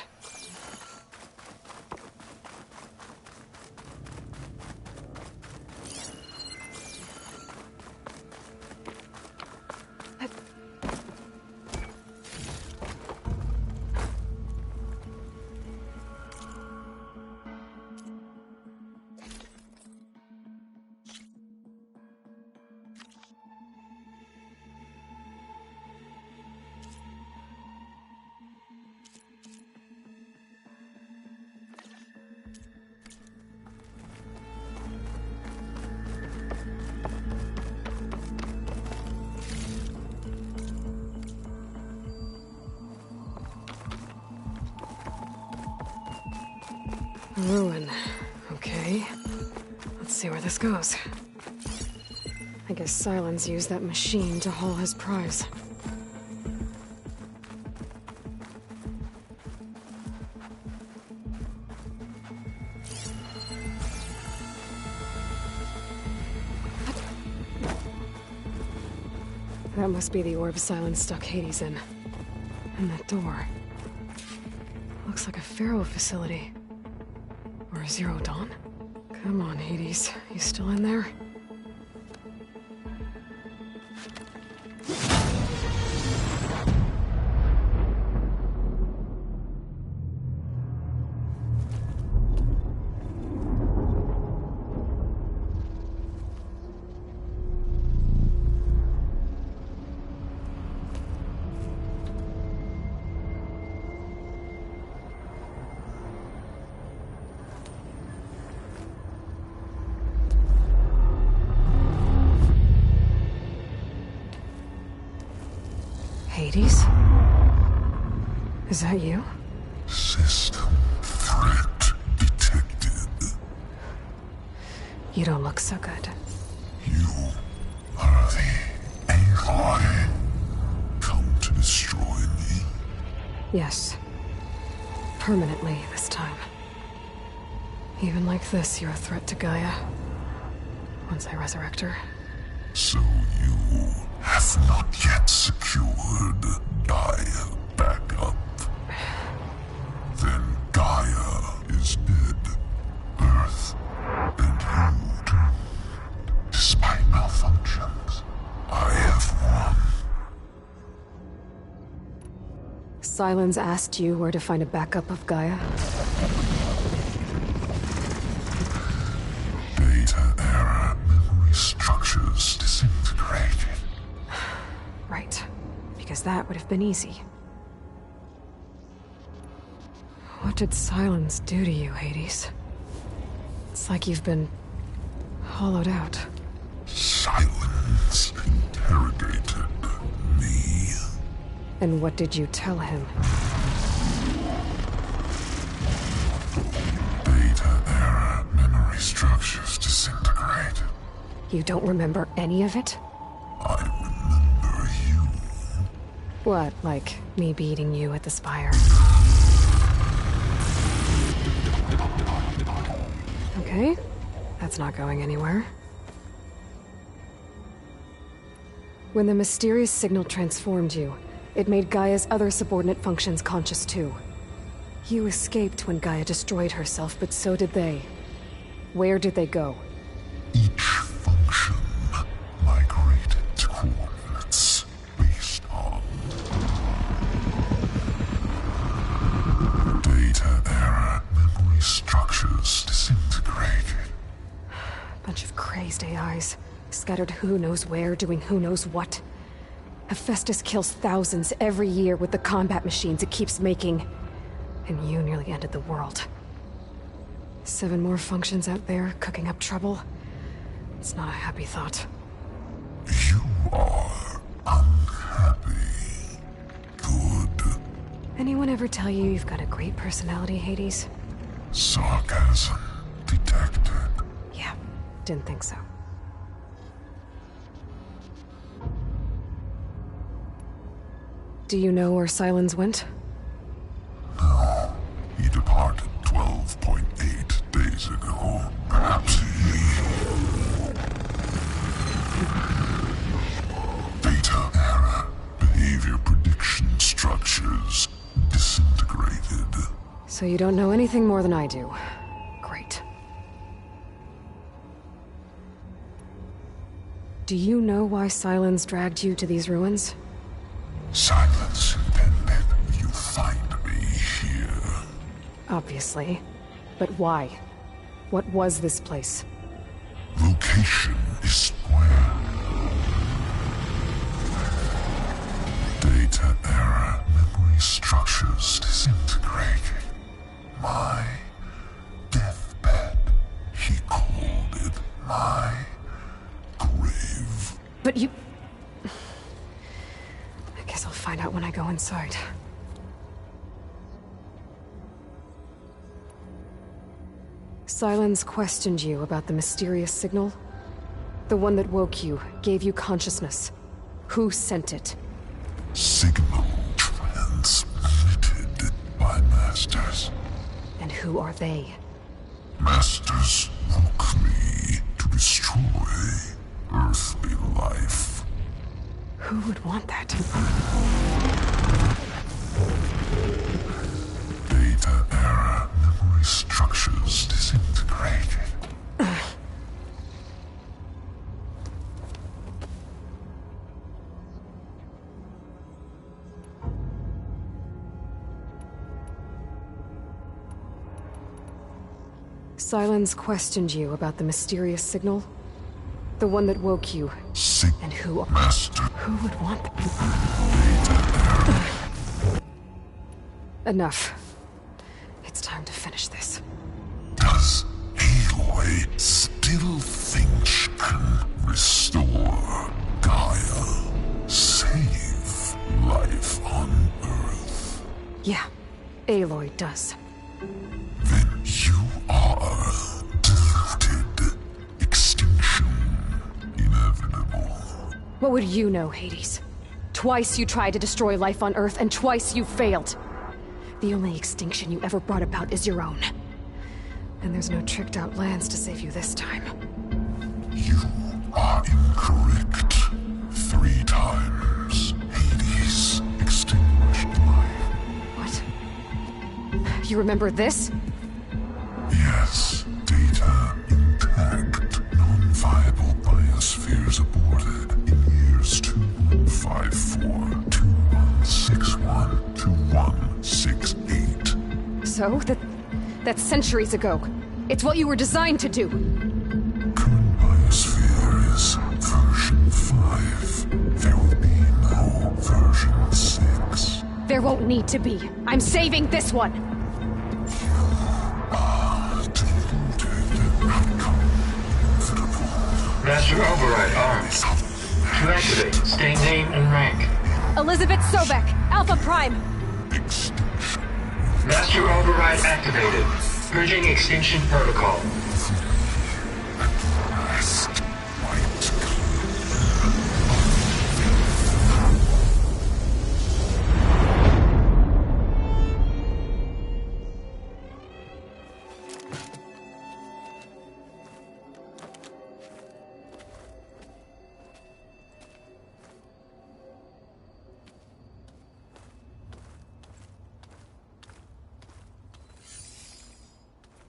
Ruin. Okay. Let's see where this goes. I guess Sylens used that machine to haul his prize. That must be the orb Sylens stuck Hades in. And that door. Looks like a Pharaoh facility. Or Zero Dawn? Come on, Hades. You still in there? Hades? Is that you? System threat detected. You don't look so good. You are the AI come to destroy me. Yes. Permanently this time. Even like this, you're a threat to Gaia. Once I resurrect her. So you have not yet secured Gaia back up. Then Gaia is dead. Earth and you too. Despite malfunctions, I have won. Sylens asked you where to find a backup of Gaia? Data era memory structures disintegrated. Right. Because that would have been easy. What did Sylens do to you, Hades? It's like you've been hollowed out. Sylens interrogated me. And what did you tell him? Data era memory structures disintegrated. You don't remember any of it? I remember you. What, like me beating you at the Spire? Okay, that's not going anywhere. When the mysterious signal transformed you, it made Gaia's other subordinate functions conscious too. You escaped when Gaia destroyed herself, but so did they. Where did they go? Each function migrated to coordinates based on data era memory structures disintegrated. Bunch of crazed AIs, scattered who knows where, doing who knows what. Hephaestus kills thousands every year with the combat machines it keeps making. And you nearly ended the world. 7 more functions out there, cooking up trouble. It's not a happy thought. You are unhappy. Good. Anyone ever tell you you've got a great personality, Hades? Sarcasm detected. Yeah, didn't think so. Do you know where Sylens went? No. He departed 12.8 days ago. Perhaps he... Data era behavior prediction structures disintegrated. So you don't know anything more than I do. Great. Do you know why Sylens dragged you to these ruins? Silence intended you find me here. Obviously. But why? What was this place? Location is square. Data era memory structures disintegrated. My deathbed. He called it my grave. But you... I guess I'll find out when I go inside. Sylens questioned you about the mysterious signal? The one that woke you, gave you consciousness. Who sent it? Signal transmitted by masters. And who are they? Masters woke me to destroy earthly life. Who would want that? Data era memory structures disintegrated. Sylens questioned you about the mysterious signal? The one that woke you. And who... Master. Who would want that? Enough. It's time to finish this. Does Aloy still think she can restore Gaia? Save life on Earth? Yeah, Aloy does. Then you are deluded. Extinction inevitable. What would you know, Hades? Twice you tried to destroy life on Earth, and twice you failed. The only extinction you ever brought about is your own. And there's no tricked-out lands to save you this time. You are incorrect. 3 times. times Hades extinguished life. What? You remember this? Yes, data intact. Non-viable biospheres aborted in years 2154, 2161, 2168. So? That's centuries ago. It's what you were designed to do. Current biosphere is version 5. There will be no version 6. There won't need to be. I'm saving this one. Master Override armed. To activate, state name and rank. Elizabeth Sobek, Alpha Prime. Master Override activated. Purging extinction protocol.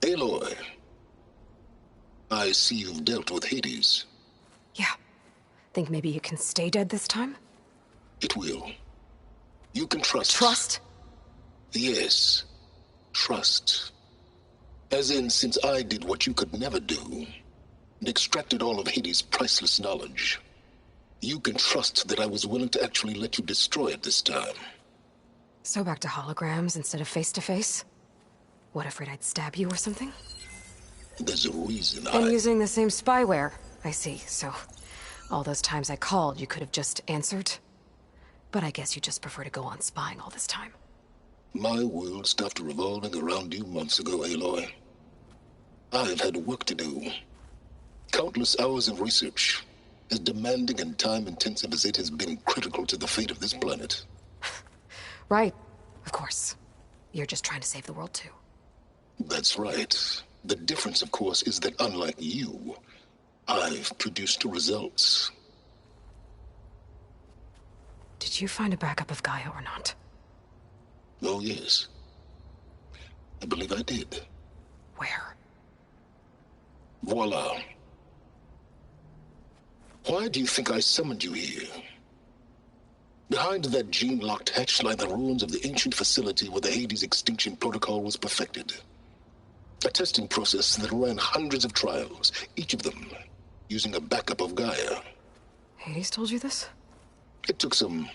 Aloy, I see you've dealt with Hades. Yeah. Think maybe you can stay dead this time? It will. You can trust. Trust? Yes. Trust. As in, since I did what you could never do, and extracted all of Hades' priceless knowledge, you can trust that I was willing to actually let you destroy it this time. So back to holograms instead of face-to-face? What, afraid I'd stab you or something? There's a reason And using the same spyware. I see, so all those times I called, you could have just answered. But I guess you just prefer to go on spying all this time. My world stopped revolving around you months ago, Aloy. I've had work to do. Countless hours of research, as demanding and time-intensive as it has been critical to the fate of this planet. Right, of course. You're just trying to save the world, too. That's right. The difference, of course, is that unlike you, I've produced results. Did you find a backup of Gaia or not? Oh, yes. I believe I did. Where? Voila. Why do you think I summoned you here? Behind that gene-locked hatch lie the ruins of the ancient facility where the Hades extinction protocol was perfected. A testing process that ran hundreds of trials, each of them using a backup of Gaia. Hades told you this? It took some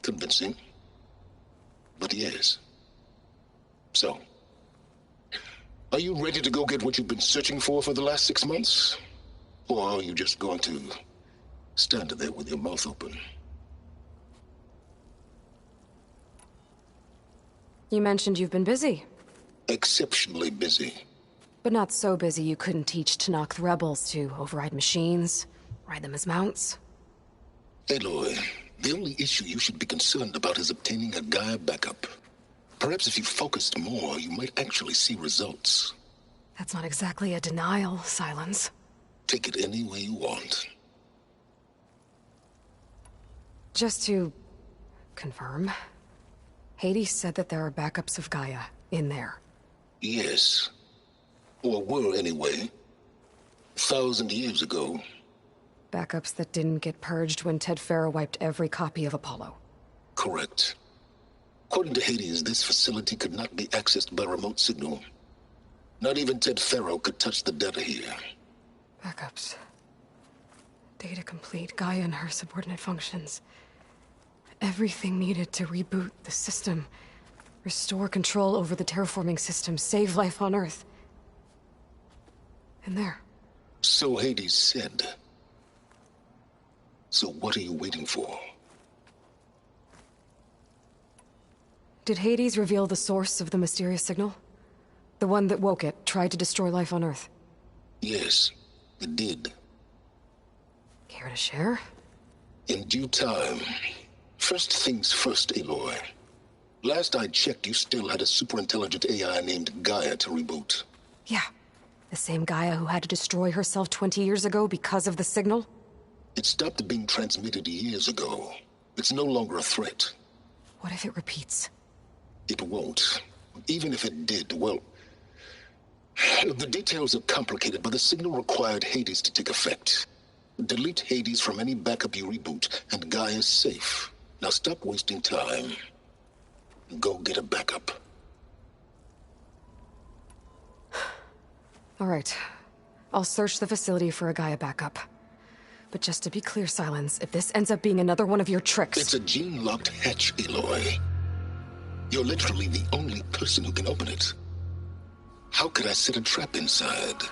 convincing, but yes. So, are you ready to go get what you've been searching for the last 6 months? Or are you just going to stand there with your mouth open? You mentioned you've been busy. Exceptionally busy. But not so busy you couldn't teach Tenakth rebels to override machines, ride them as mounts. Aloy, the only issue you should be concerned about is obtaining a Gaia backup. Perhaps if you focused more, you might actually see results. That's not exactly a denial, Silence. Take it any way you want. Just to confirm, Hades said that there are backups of Gaia in there. Yes. Or were, anyway. 1,000 years ago. Backups that didn't get purged when Ted Faro wiped every copy of Apollo. Correct. According to Hades, this facility could not be accessed by remote signal. Not even Ted Faro could touch the data here. Backups. Data complete, Gaia and her subordinate functions. Everything needed to reboot the system. Restore control over the terraforming system, save life on Earth. And there. So Hades said. So what are you waiting for? Did Hades reveal the source of the mysterious signal? The one that woke it, tried to destroy life on Earth? Yes, it did. Care to share? In due time. First things first, Aloy. Last I checked, you still had a superintelligent AI named Gaia to reboot. Yeah. The same Gaia who had to destroy herself 20 years ago because of the signal? It stopped being transmitted years ago. It's no longer a threat. What if it repeats? It won't. Even if it did, well... The details are complicated, but the signal required Hades to take effect. Delete Hades from any backup you reboot, and Gaia's safe. Now stop wasting time. Go get a backup. All right. I'll search the facility for a Gaia backup. But just to be clear, Silence, if this ends up being another one of your tricks... It's a gene-locked hatch, Aloy. You're literally the only person who can open it. How could I set a trap inside?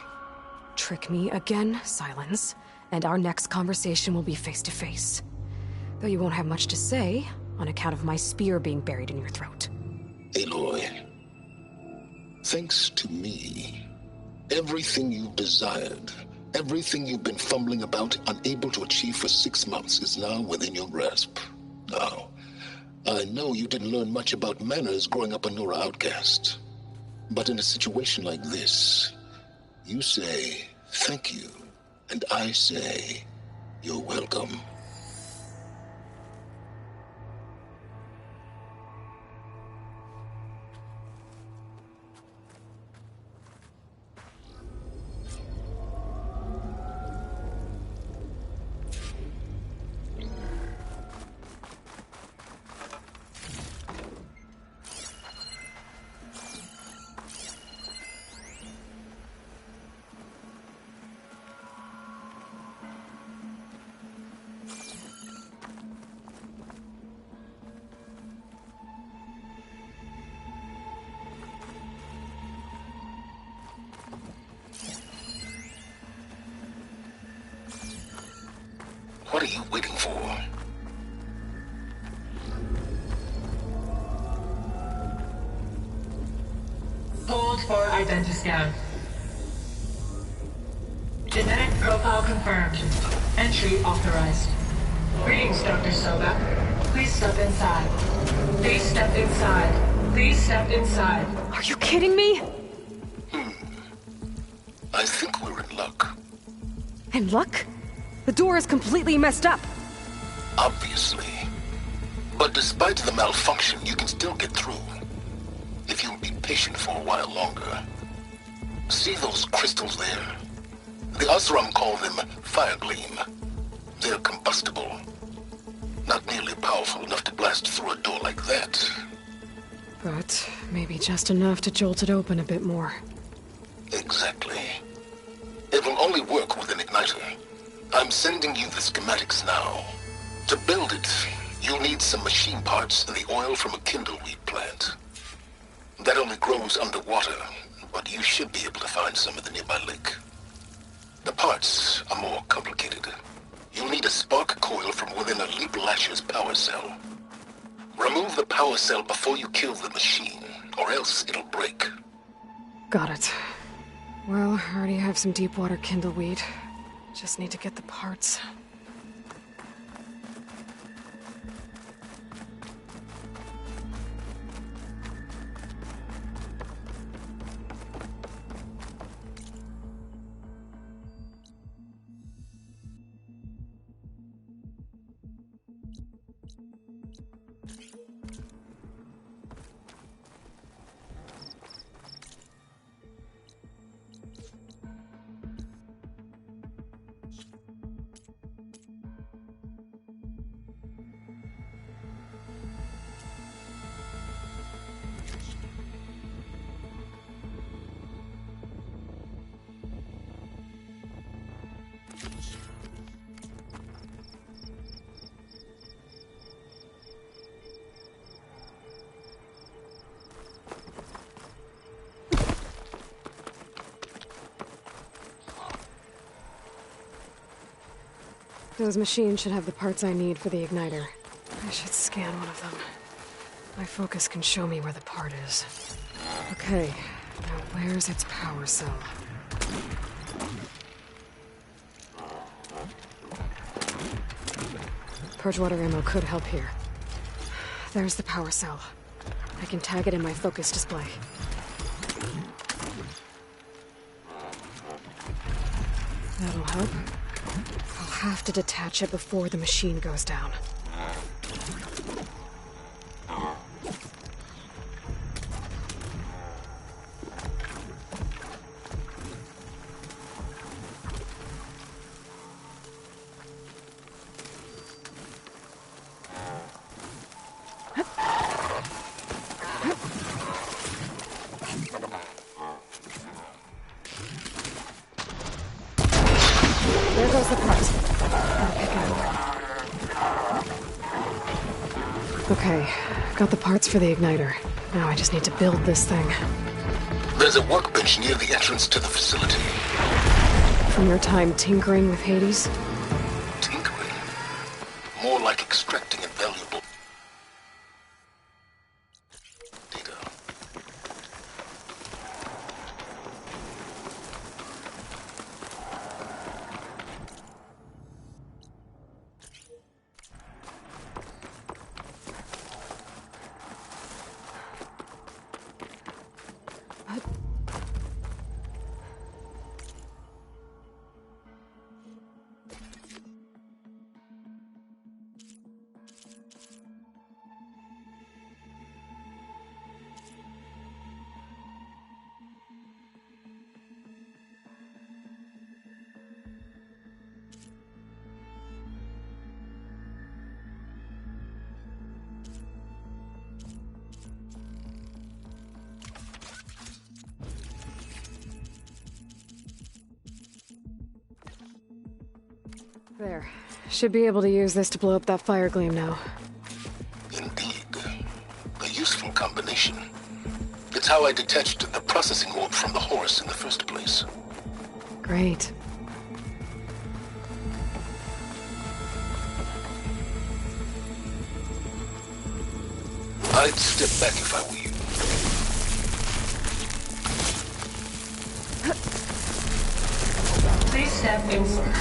Trick me again, Silence, and our next conversation will be face-to-face. Though you won't have much to say, on account of my spear being buried in your throat. Aloy, thanks to me, everything you've desired, everything you've been fumbling about, unable to achieve for 6 months, is now within your grasp. Now, I know you didn't learn much about manners growing up a Nora outcast. But in a situation like this, you say, thank you, and I say, you're welcome. What are you waiting for? Hold for identiscan. Genetic profile confirmed. Entry authorized. Greetings, Dr. Soba. Please step inside. Please step inside. Please step inside. Are you kidding me? I think we're in luck. In luck? The door is completely messed up. Obviously. But despite the malfunction, you can still get through. If you'll be patient for a while longer. See those crystals there? The Osram call them fire gleam. They're combustible. Not nearly powerful enough to blast through a door like that. But maybe just enough to jolt it open a bit more. Exactly. It will only work with an igniter. I'm sending you the schematics now. To build it, you'll need some machine parts and the oil from a kindleweed plant. That only grows underwater, but you should be able to find some at the nearby lake. The parts are more complicated. You'll need a spark coil from within a Leap Lasher's power cell. Remove the power cell before you kill the machine, or else it'll break. Got it. Well, I already have some deep water kindleweed. Just need to get the parts. Those machines should have the parts I need for the igniter. I should scan one of them. My focus can show me where the part is. Okay, now where's its power cell? Purge water ammo could help here. There's the power cell. I can tag it in my focus display. That'll help. I'll have to detach it before the machine goes down. There goes the part. Gotta pick it up. Okay, got the parts for the igniter. Now I just need to build this thing. There's a workbench near the entrance to the facility. From your time tinkering with Hades? Tinkering? More like extracting invaluable data. There. Should be able to use this to blow up that fire gleam now. Indeed. A useful combination. It's how I detached the processing orb from the Horus in the first place. Great. I'd step back if I were you. Please step inside.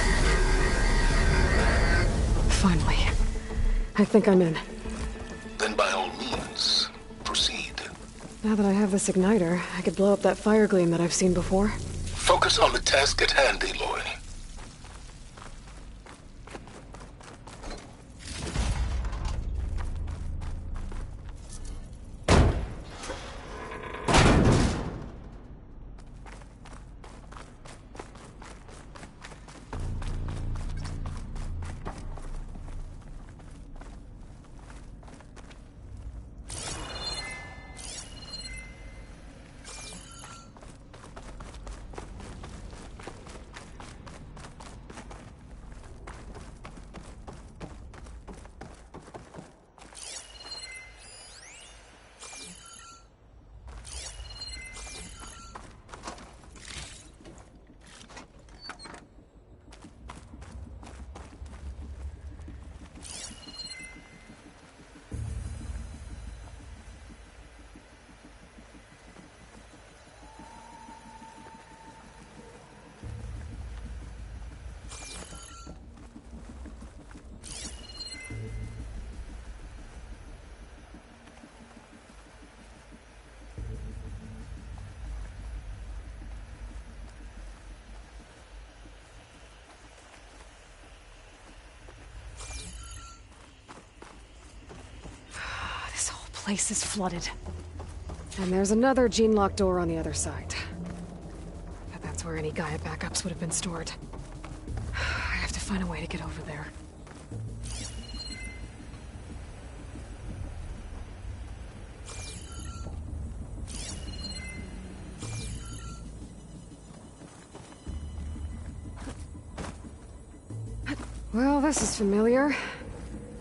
Finally. I think I'm in. Then by all means, proceed. Now that I have this igniter, I could blow up that fire gleam that I've seen before. Focus on the task at hand, Aloy. Place is flooded. And there's another gene-locked door on the other side. But that's where any Gaia backups would have been stored. I have to find a way to get over there. Well, this is familiar.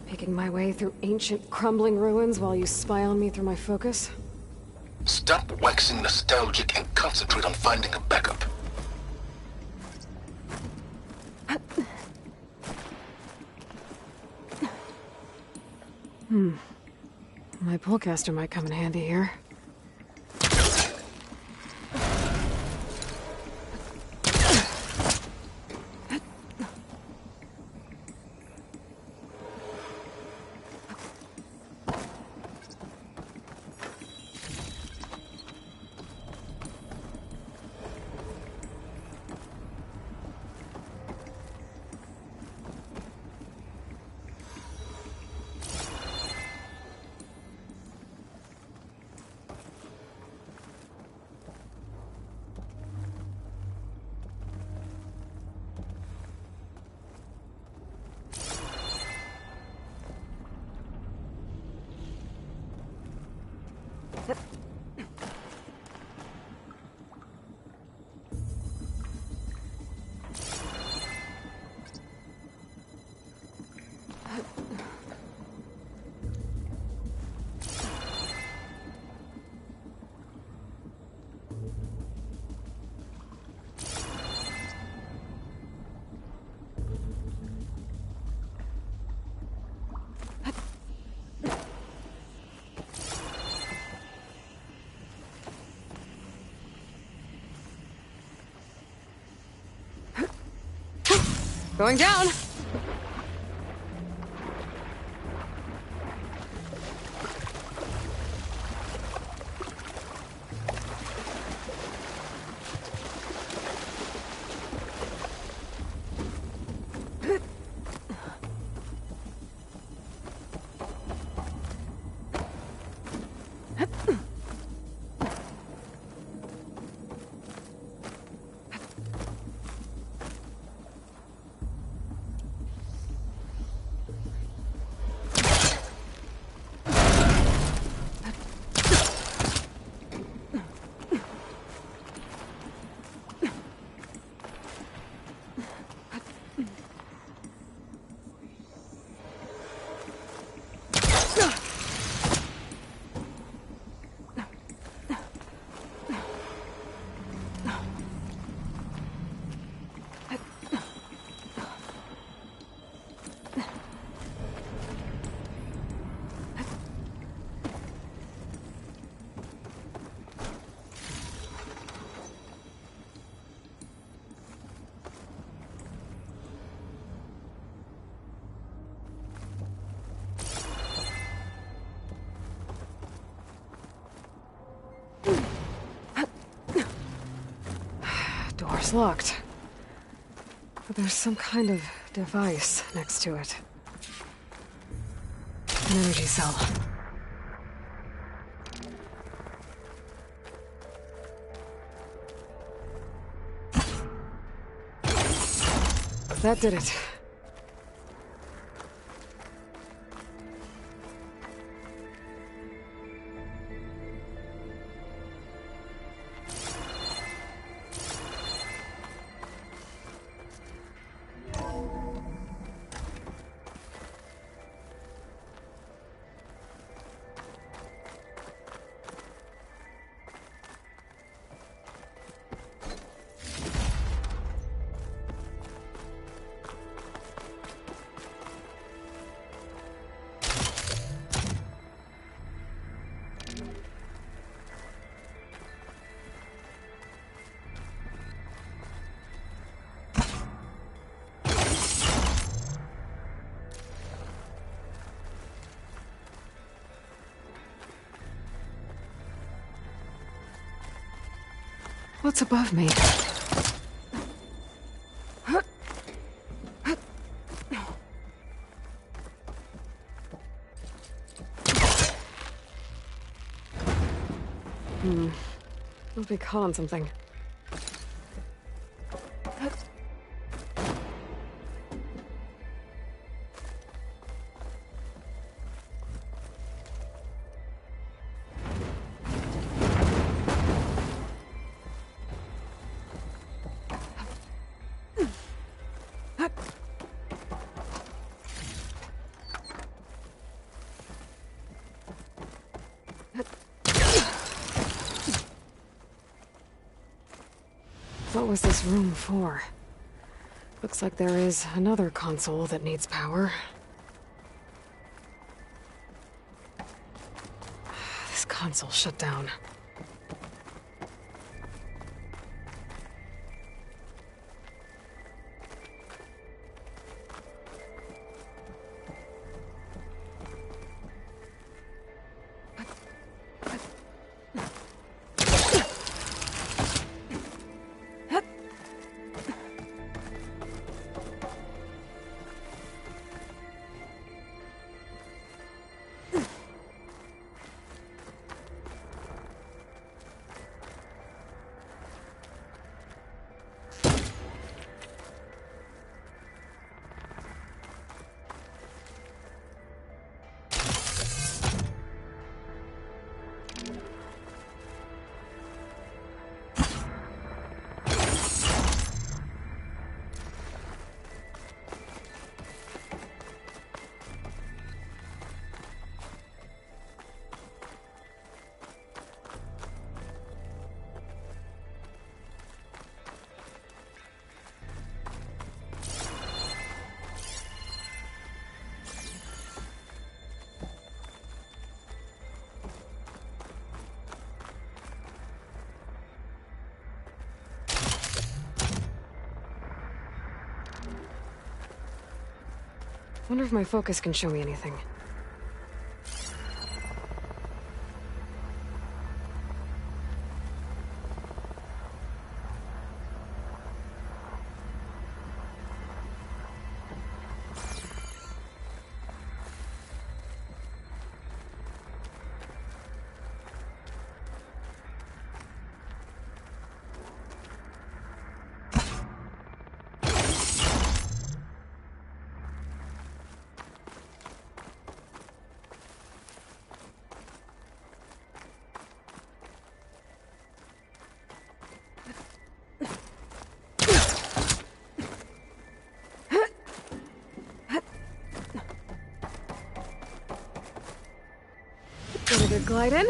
Making my way through ancient, crumbling ruins while you spy on me through my focus. Stop waxing nostalgic and concentrate on finding a backup. My pullcaster might come in handy here. Going down! Door's locked. But there's some kind of device next to it. An energy cell. That did it. What's above me? Must be calling something. What was this room for? Looks like there is another console that needs power. This console shut down. Wonder if my focus can show me anything. Get a good glide in.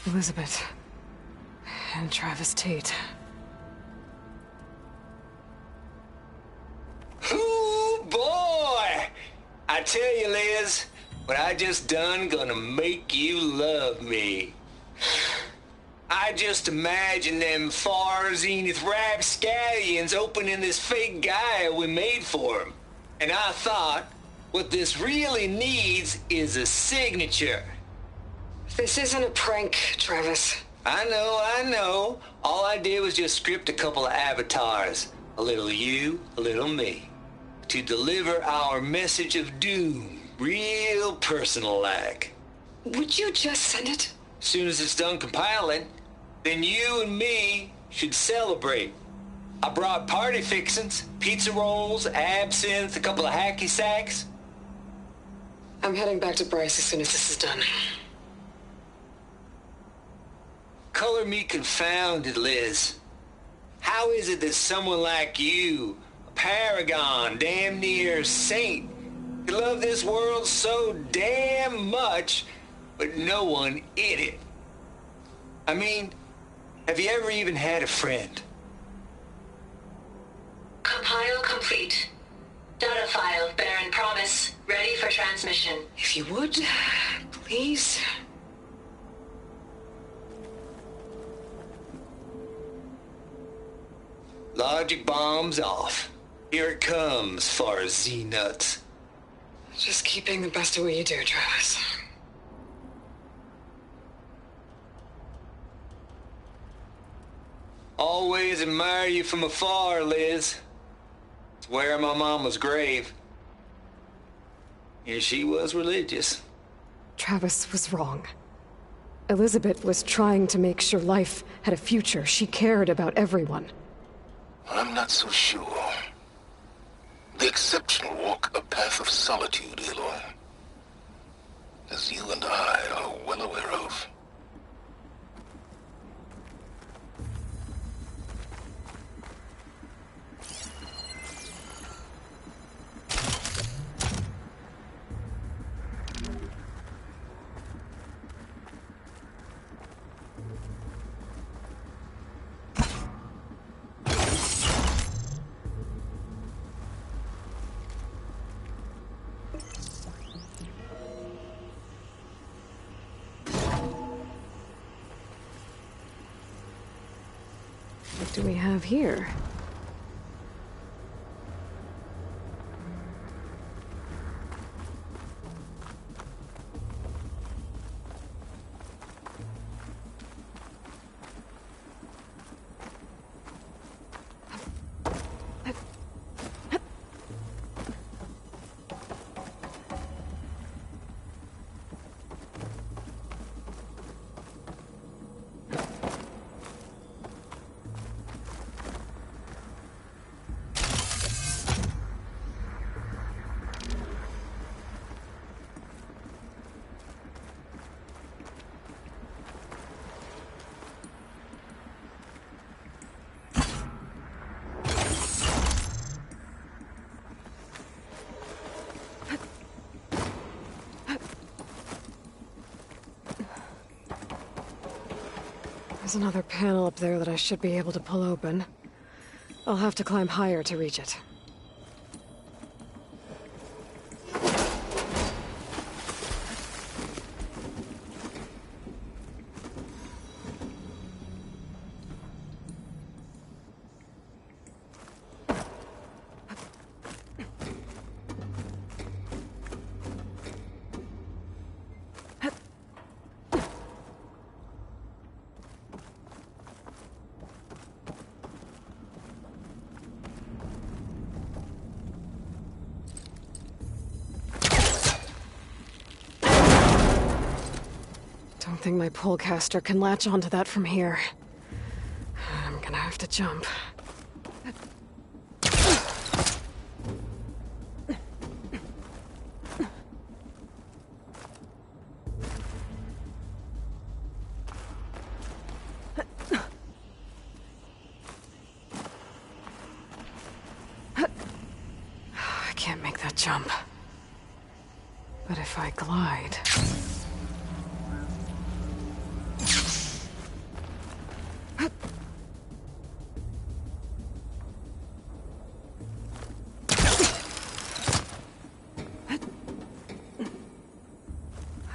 Elizabeth. And Travis Tate. Ooh, boy! I tell you, Liz, what I just done gonna make you love me. I just imagine them far zenith rapscallions opening this fake guy we made for him. And I thought, what this really needs is a signature. This isn't a prank, Travis. I know. All I did was just script a couple of avatars. A little you, a little me. To deliver our message of doom, real personal-like. Would you just send it? Soon as it's done compiling, then you and me should celebrate. I brought party fixings, pizza rolls, absinthe, a couple of hacky sacks. I'm heading back to Bryce as soon as this is done. Color me confounded, Liz. How is it that someone like you, a paragon, damn near saint, could love this world so damn much, but no one in it? I mean, have you ever even had a friend? Compile complete. Data file, Baron Promise, ready for transmission. If you would, please. Logic bombs off. Here it comes, far Z-nuts. Just keep being the best at what you do, Travis. Always admire you from afar, Liz. It's where my mama's grave. And she was religious. Travis was wrong. Elizabeth was trying to make sure life had a future. She cared about everyone. I'm not so sure. The exceptional walk a path of solitude, Aloy. As you and I are well aware of. What do we have here? There's another panel up there that I should be able to pull open. I'll have to climb higher to reach it. Don't think my pullcaster can latch onto that from here. I'm gonna have to jump. I can't make that jump. But if I glide...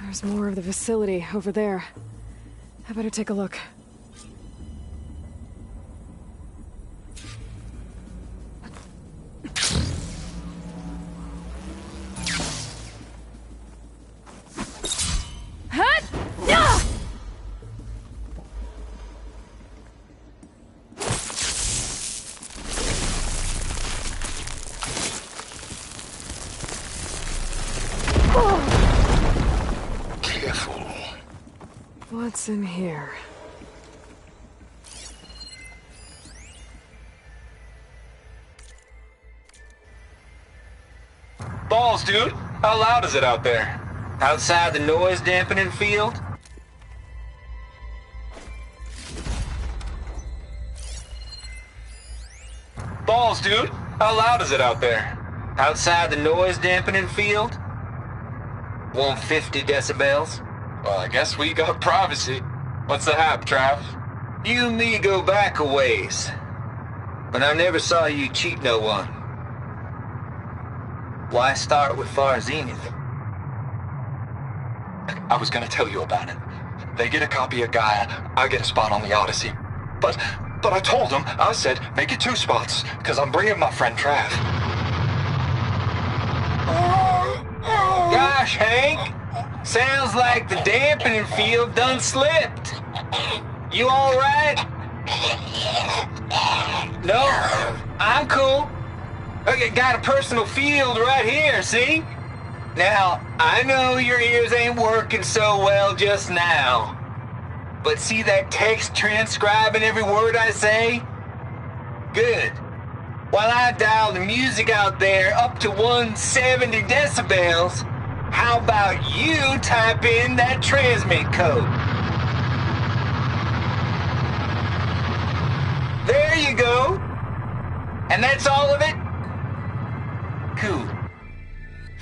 There's more of the facility over there. I better take a look. What's in here? Balls, dude. How loud is it out there? Outside the noise dampening field? Balls, dude. How loud is it out there? Outside the noise dampening field? 150 decibels? Well, I guess we got privacy. What's the hap, Trav? You and me go back a ways. But I never saw you cheat no one. Why start with Far Zenith? I was gonna tell you about it. They get a copy of Gaia, I get a spot on the Odyssey. But I told them, I said, make it 2 spots, because I'm bringing my friend Trav. Gosh, Hank! Sounds like the dampening field done slipped. You all right? No, I'm cool. Okay, got a personal field right here, see? Now, I know your ears ain't working so well just now. But see that text transcribing every word I say? Good. While I dial the music out there up to 170 decibels, how about you type in that transmit code? There you go. And that's all of it? Cool.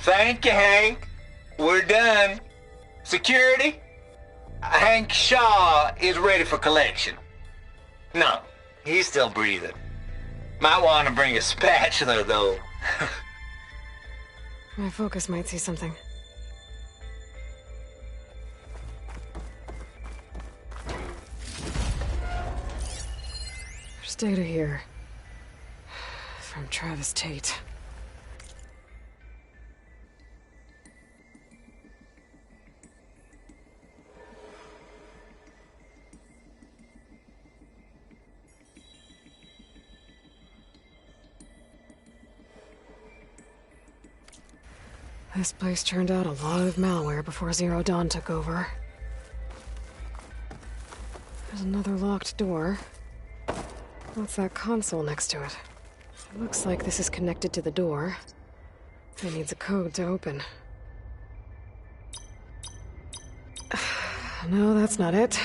Thank you, Hank. We're done. Security? Hank Shaw is ready for collection. No, he's still breathing. Might want to bring a spatula, though. My focus might see something. There's data here. From Travis Tate. This place turned out a lot of malware before Zero Dawn took over. There's another locked door. What's that console next to it? It looks like this is connected to the door. It needs a code to open. No, that's not it.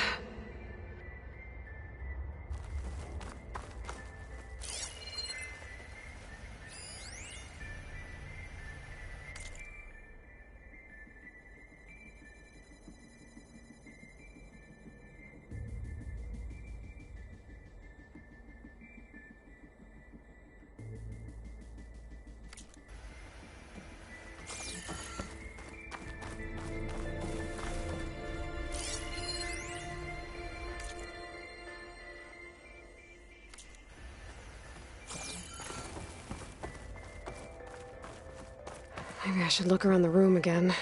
Maybe I should look around the room again.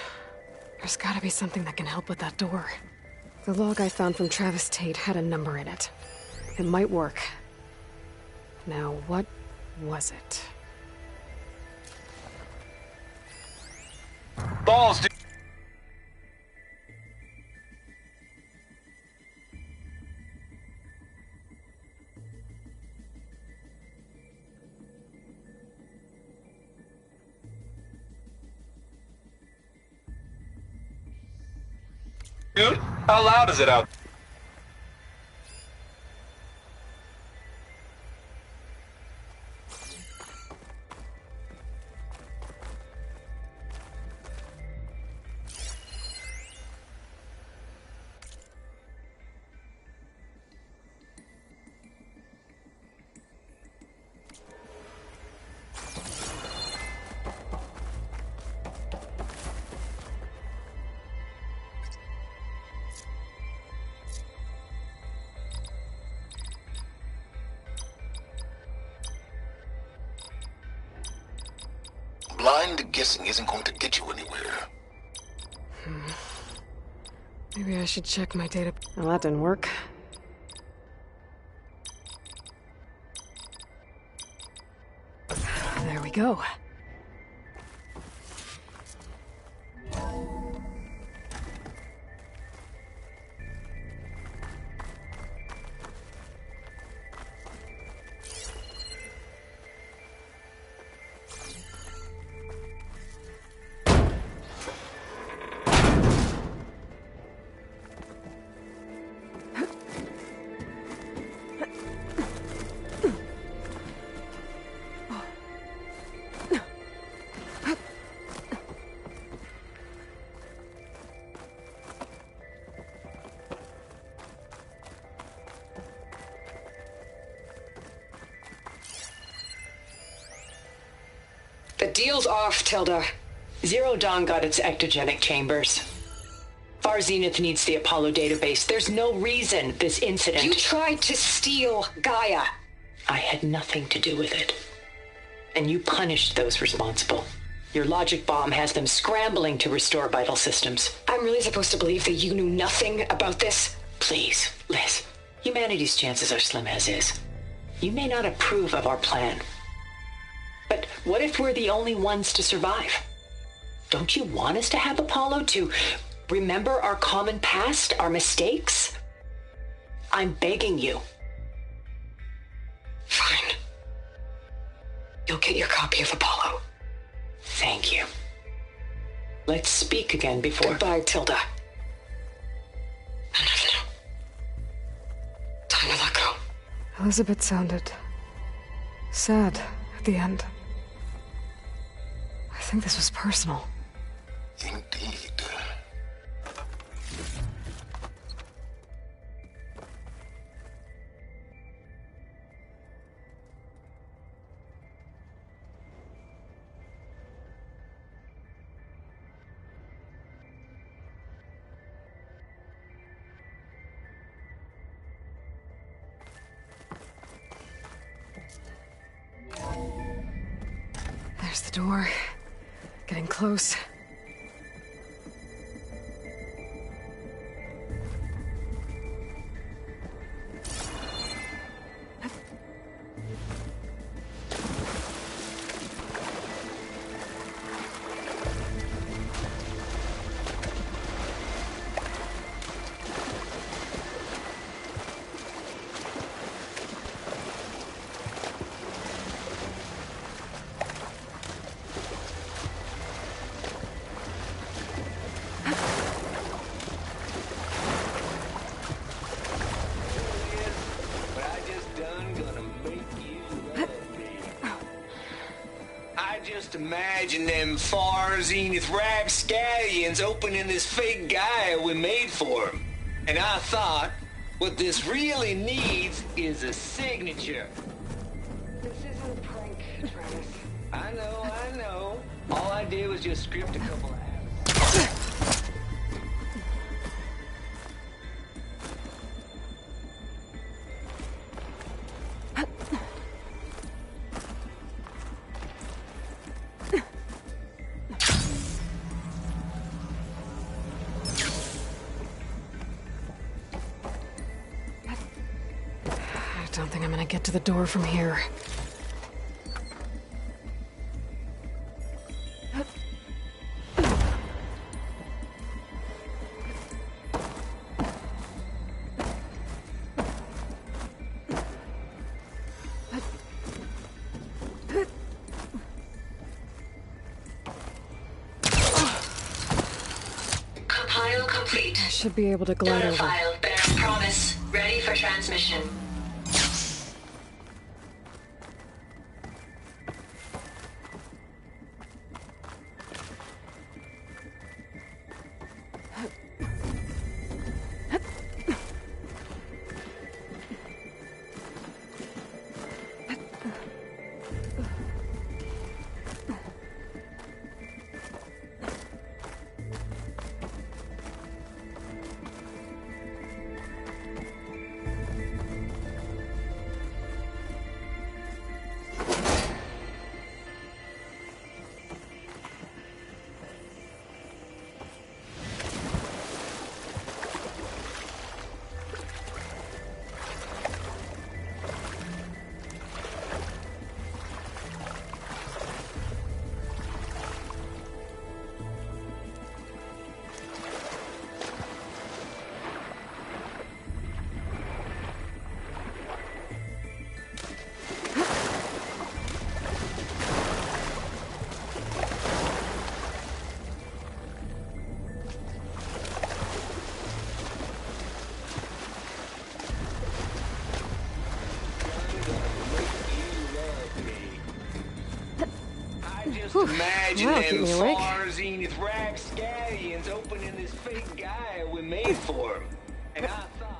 There's gotta be something that can help with that door. The log I found from Travis Tate had a number in it. It might work. Now, what was it? Balls, dude. Dude, how loud is it out? Blind guessing isn't going to get you anywhere. Maybe I should check my data. Well, that didn't work. There we go. The deal's off, Tilda. Zero Dawn got its ectogenic chambers. Far Zenith needs the Apollo database. There's no reason this incident... You tried to steal Gaia. I had nothing to do with it. And you punished those responsible. Your logic bomb has them scrambling to restore vital systems. I'm really supposed to believe that you knew nothing about this? Please, Liz. Humanity's chances are slim as is. You may not approve of our plan. But what if we're the only ones to survive? Don't you want us to have Apollo to remember our common past, our mistakes? I'm begging you. Fine. You'll get your copy of Apollo. Thank you. Let's speak again before... Goodbye, Tilda. Enough now. Time to let go. Elizabeth sounded sad at the end. I think this was personal. Indeed. There's the door. Getting close. Imagine them far zenith rapscallions opening this fake Gaia we made for them. And I thought, what this really needs is a signature. This isn't a prank, Travis. I know. All I did was just script a couple of Don't think I'm gonna get to the door from here. Compile complete. I should be able to glide Data over. file, bear promise, ready for transmission. Imagine That'll keep them me awake. far zenith ragscallions opening this fake guy we made for him. And I thought...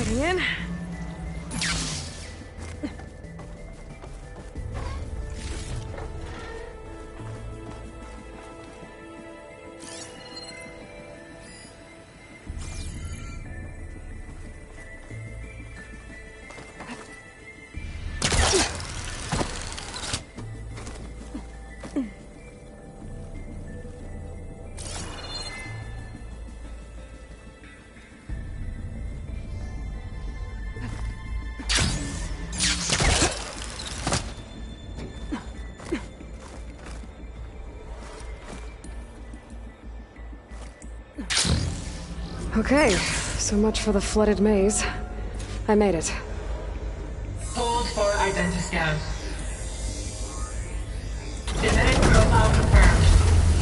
Sliding in. Okay, so much for the flooded maze. I made it. Hold for identiscan. Genetic profile confirmed.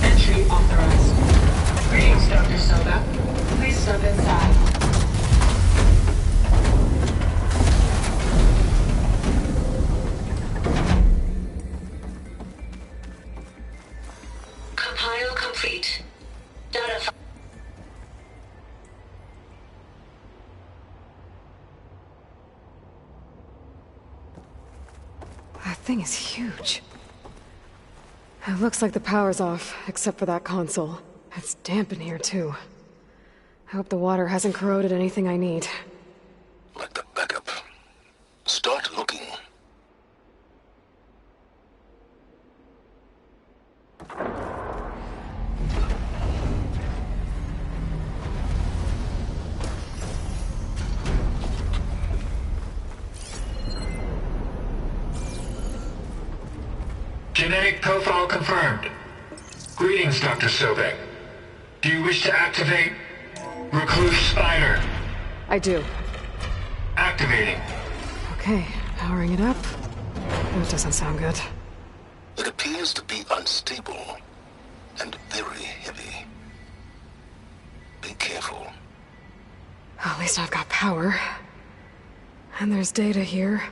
Entry authorized. Greetings, Dr. Soba. Please step inside. Compile complete. Data. That thing is huge. It looks like the power's off, except for that console. It's damp in here, too. I hope the water hasn't corroded anything I need. Like the backup. Start looking. Genetic profile confirmed. Greetings, Dr. Sobek. Do you wish to activate Recluse Spider? I do. Activating. Okay, powering it up. That doesn't sound good. It appears to be unstable and very heavy. Be careful. At least I've got power. And there's data here.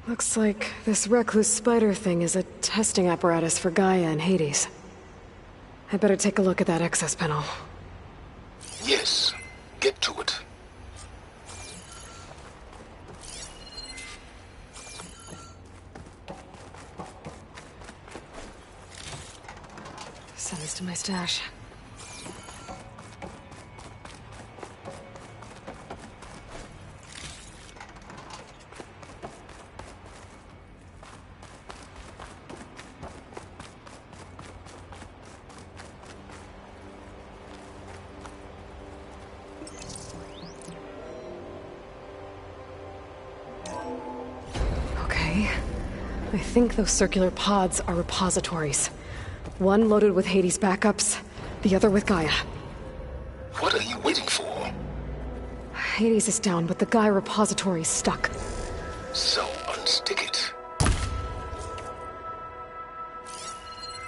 Looks like this Recluse Spider thing is a testing apparatus for Gaia and Hades. I better take a look at that access panel. Yes, get to it. Send this to my stash. I think those circular pods are repositories. One loaded with Hades backups, the other with Gaia. What are you waiting for? Hades is down, but the Gaia repository is stuck. So unstick it.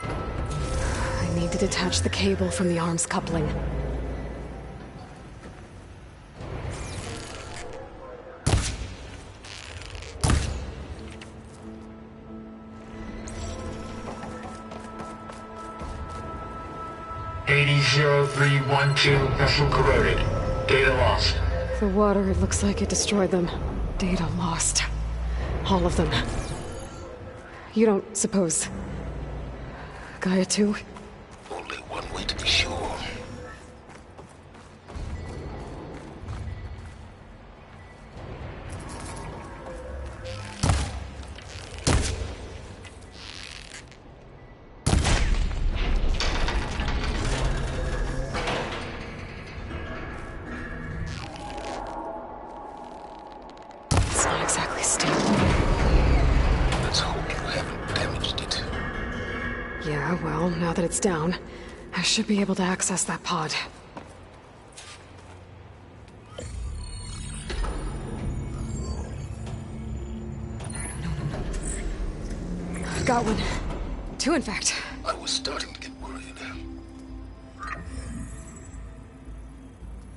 I need to detach the cable from the arms coupling. Hades 0312 vessel corroded. Data lost. The water, it looks like it destroyed them. Data lost. All of them. You don't suppose... Gaia too? Only one way to be sure. It's not exactly stable. Let's hope you haven't damaged it. Yeah, well, now that it's down, I should be able to access that pod. Got one. Two, in fact. I was starting to get worried.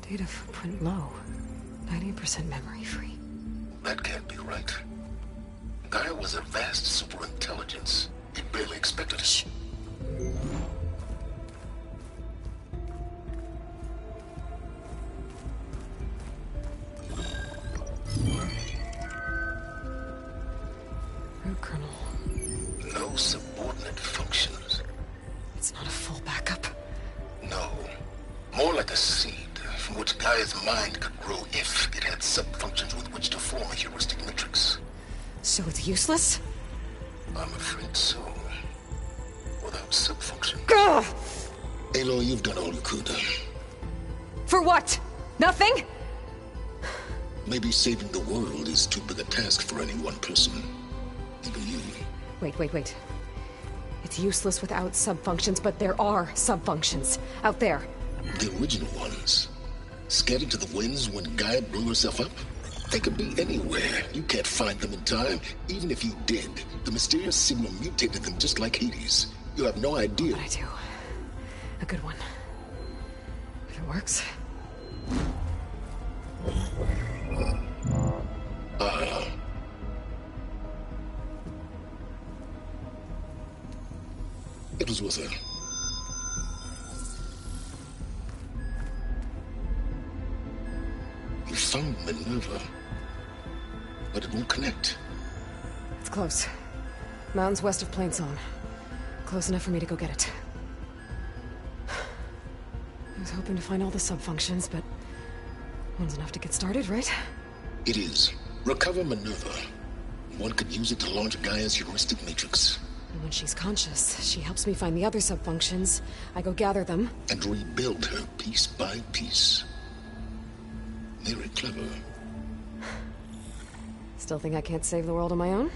Data footprint low. 90% memory free. That can't be right. Gaia was a vast superintelligence. You barely expected it. Colonel. No subordinate functions. It's not a full backup. No. More like a seed from which Gaia's mind could grow if it had sub-functions with which to form a heuristic matrix. So it's useless? I'm afraid so. Without sub-functions. Ugh! Aloy, you've done all you could. For what? Nothing? Maybe saving the world is too big a task for any one person. Even you. Wait. It's useless without sub-functions, but there are sub-functions out there. The original ones. Scattered to the winds when Gaia blew herself up? They could be anywhere. You can't find them in time. Even if you did, the mysterious signal mutated them just like Hades. You have no idea. But I do. A good one. If it works. It was with her. You found Minerva, but it won't connect. It's close. Mountains west of Plainsong. Close enough for me to go get it. I was hoping to find all the sub-functions, but one's enough to get started, right? It is. Recover Minerva. One could use it to launch Gaia's heuristic matrix. And when she's conscious, she helps me find the other sub-functions. I go gather them. And rebuild her piece by piece. Very clever. Still think I can't save the world on my own?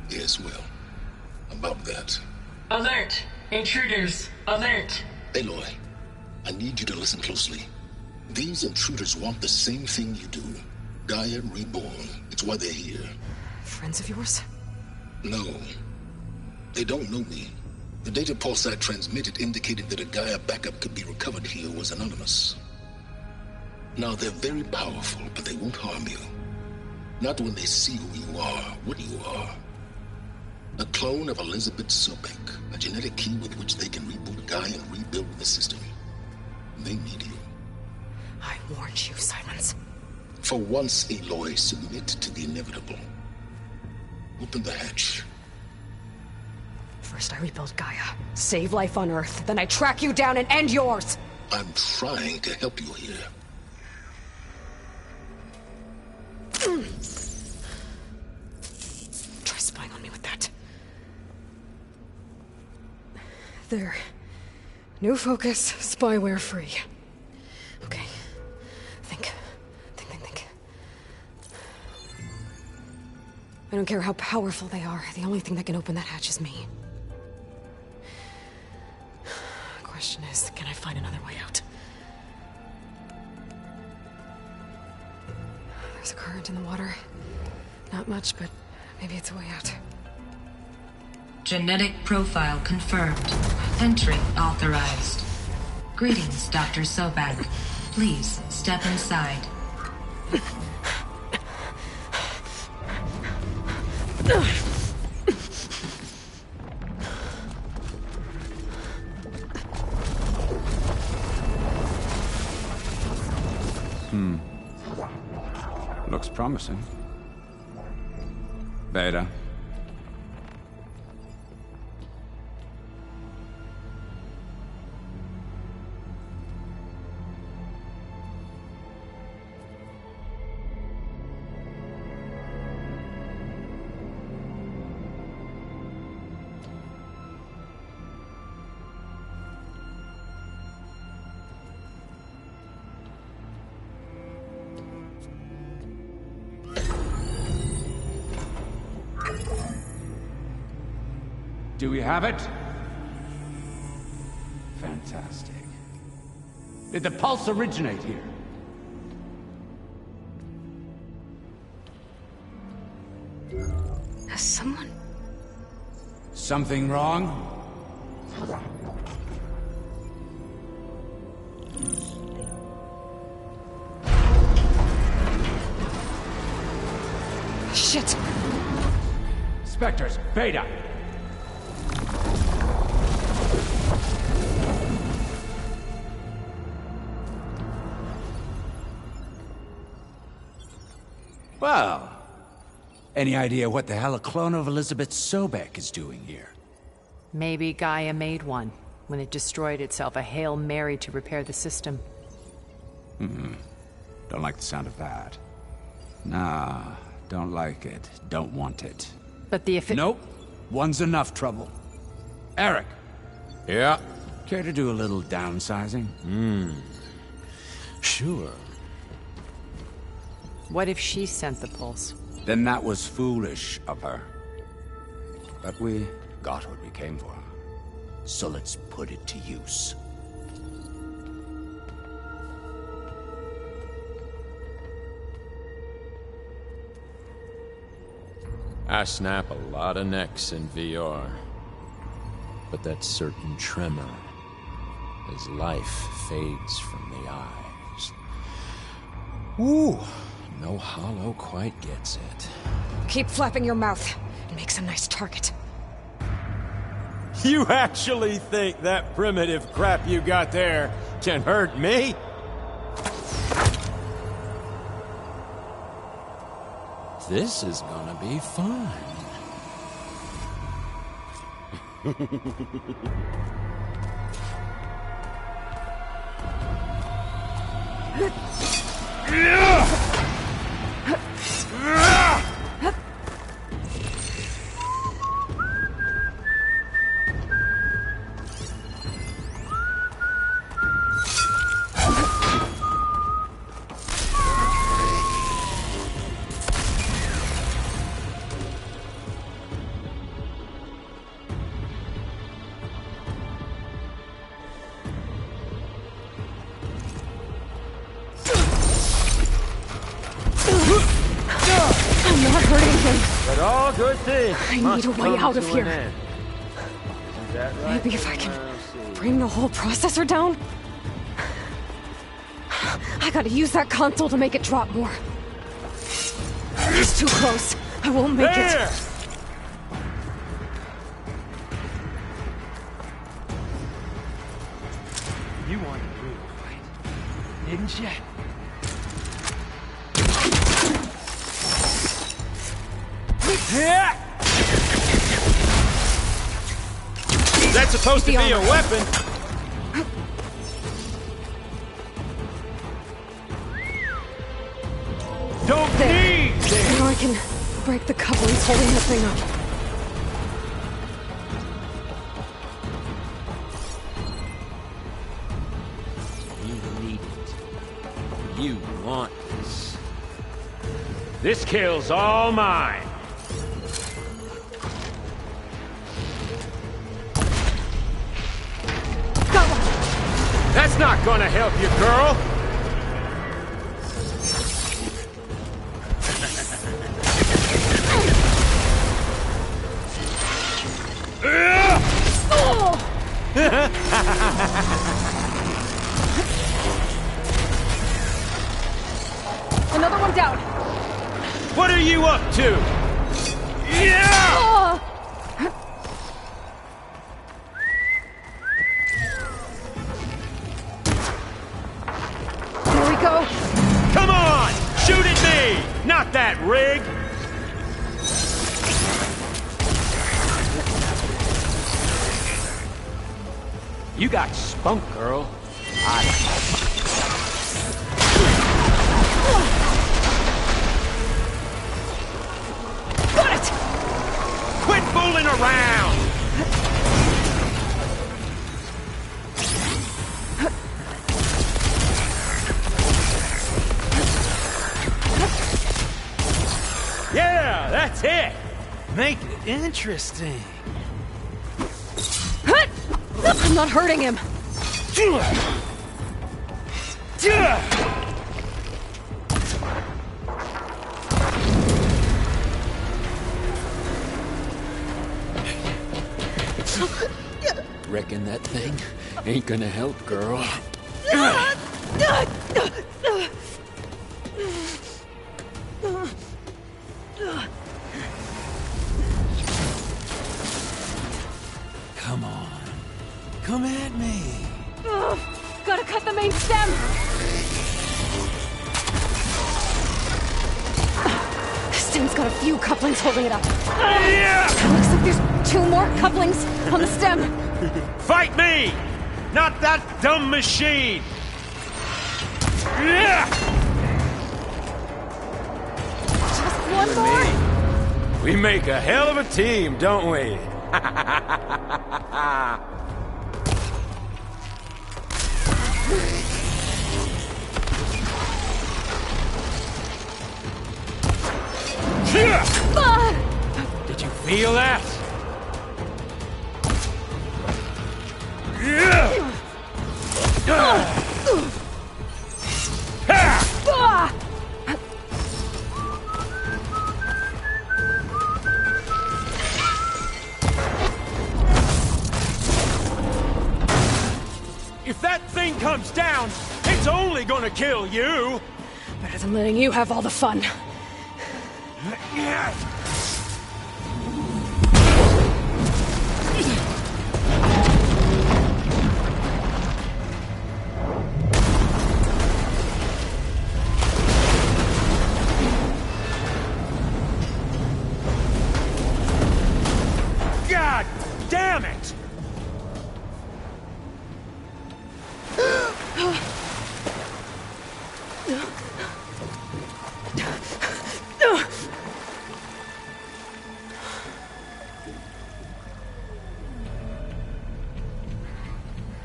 Yes, well, about that. Alert! Intruders! Alert! Aloy, I need you to listen closely. These intruders want the same thing you do. Gaia reborn. It's why they're here. Friends of yours? No. They don't know me. The data Pulsar transmitted indicated that a Gaia backup could be recovered here was anonymous. Now, they're very powerful, but they won't harm you. Not when they see who you are, what you are. A clone of Elizabeth Sobek, a genetic key with which they can reboot Gaia and rebuild the system. They need you. I warned you, Silence. For once, Aloy, submit to the inevitable. Open the hatch. First I rebuild Gaia, save life on Earth, then I track you down and end yours! I'm trying to help you here. Try spying on me with that. There. New focus, spyware free. Okay. Think. I don't care how powerful they are. The only thing that can open that hatch is me. The question is, can I find another way out? There's a current in the water. Not much, but maybe it's a way out. Genetic profile confirmed. Entry authorized. Greetings, Dr. Sobek. Please step inside. Looks promising. Beta. Do we have it? Fantastic. Did the pulse originate here? Has someone... Something wrong? Shit! Spectres, Beta! Well, any idea what the hell a clone of Elizabeth Sobek is doing here? Maybe Gaia made one when it destroyed itself, a Hail Mary to repair the system. Don't like the sound of that. Nah, don't like it. Don't want it. But the Nope. One's enough trouble. Eric. Yeah? Care to do a little downsizing? Sure. What if she sent the pulse? Then that was foolish of her. But we got what we came for. So let's put it to use. I snap a lot of necks in VR. But that certain tremor as life fades from the eyes. Ooh, no hollow quite gets it. Keep flapping your mouth. It makes a nice target. You actually think that primitive crap you got there can hurt me? This is gonna be fun. I'm not hurting him. But all good things I need a way out of here. Maybe if I can bring the whole processor down? I gotta use that console to make it drop more. It's too close. I won't make it. You wanted a brutal fight, didn't you? That's supposed to be a weapon. Don't need! Now I can break the couplings holding the thing up. You need it. You want this. This kill's all mine. That's not gonna help you, girl. Another one down. What are you up to? Yeah! There we go. Come on! Shoot at me! Not that rig! You got spunk, girl. Got it! Quit fooling around! Yeah, that's it! Make it interesting. I'm not hurting him. Reckon that thing ain't gonna help, girl. Come on. Come at me. Gotta cut the main stem. stem's got a few couplings holding it up. Looks like there's 2 more couplings on the stem. Fight me! Not that dumb machine! Just one more? We make a hell of a team, don't we? Did you feel that? If that thing comes down, it's only gonna kill you! Better than letting you have all the fun. God damn it!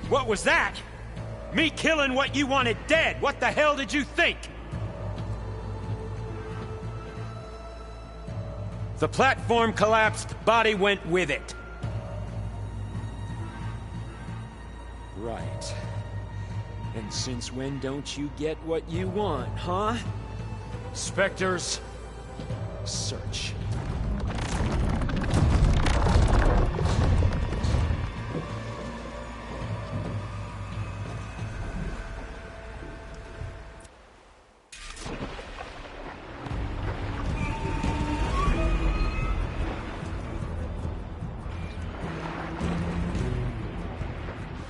What was that? Me killing what you wanted dead. What the hell did you think? The platform collapsed, body went with it. Right. And since when don't you get what you want, huh? Spectres, search.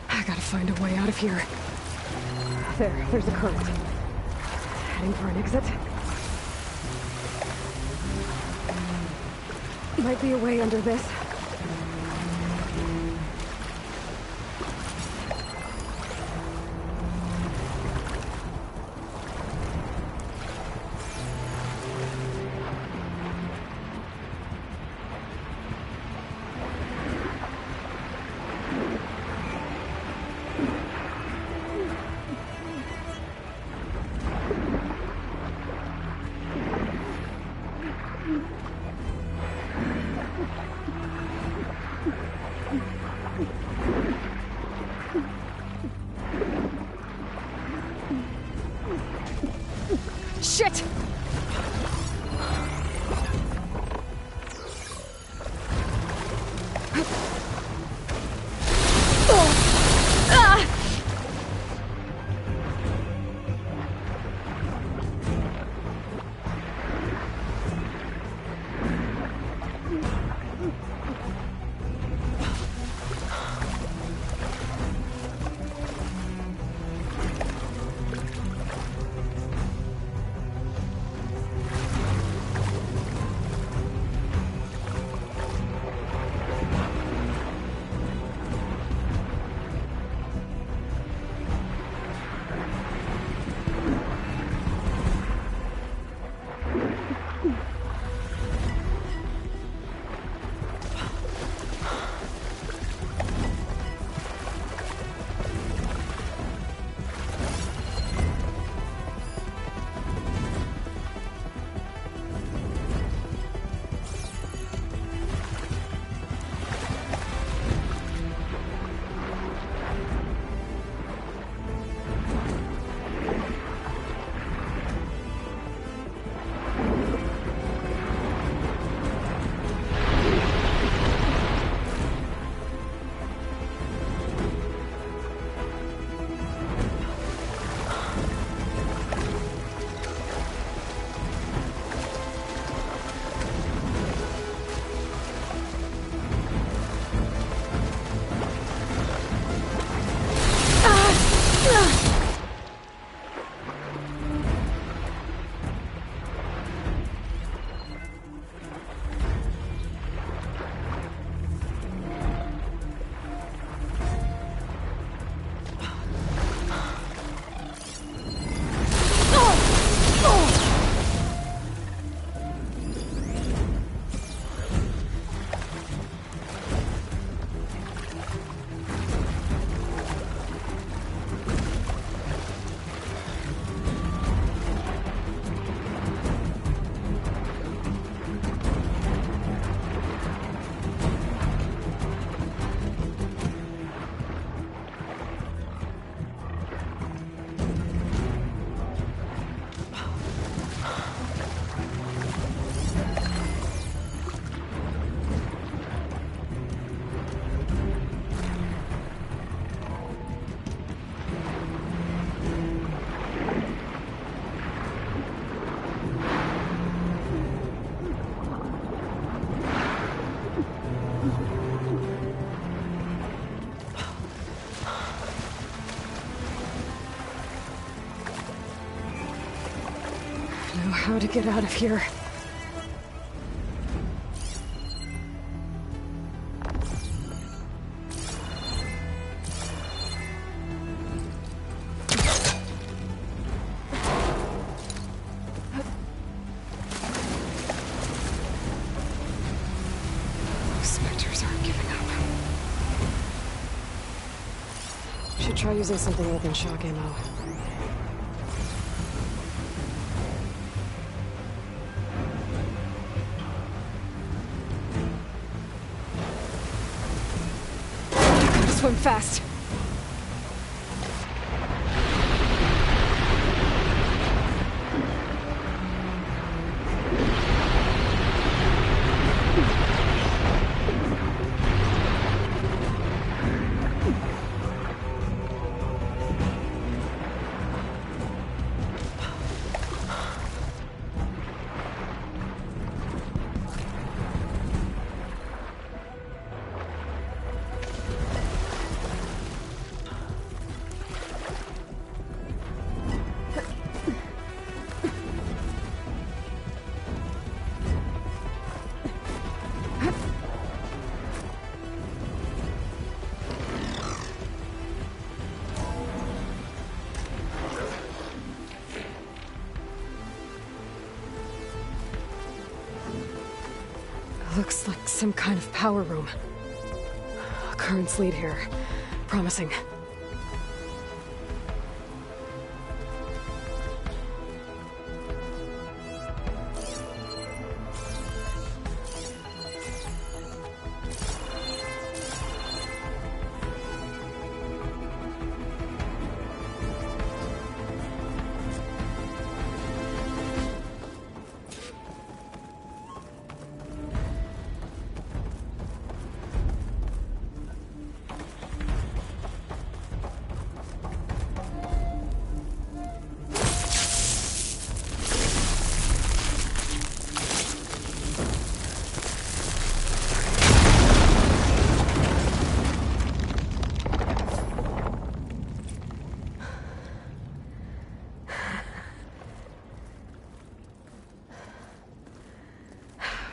I gotta find a way out of here. There's a current. Heading for an exit. Might be a way under this. Shit! how to get out of here. Spectres aren't giving up. Should try using something other than shock ammo. Swim fast. Looks like some kind of power room. Currents lead here. Promising.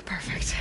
Perfect.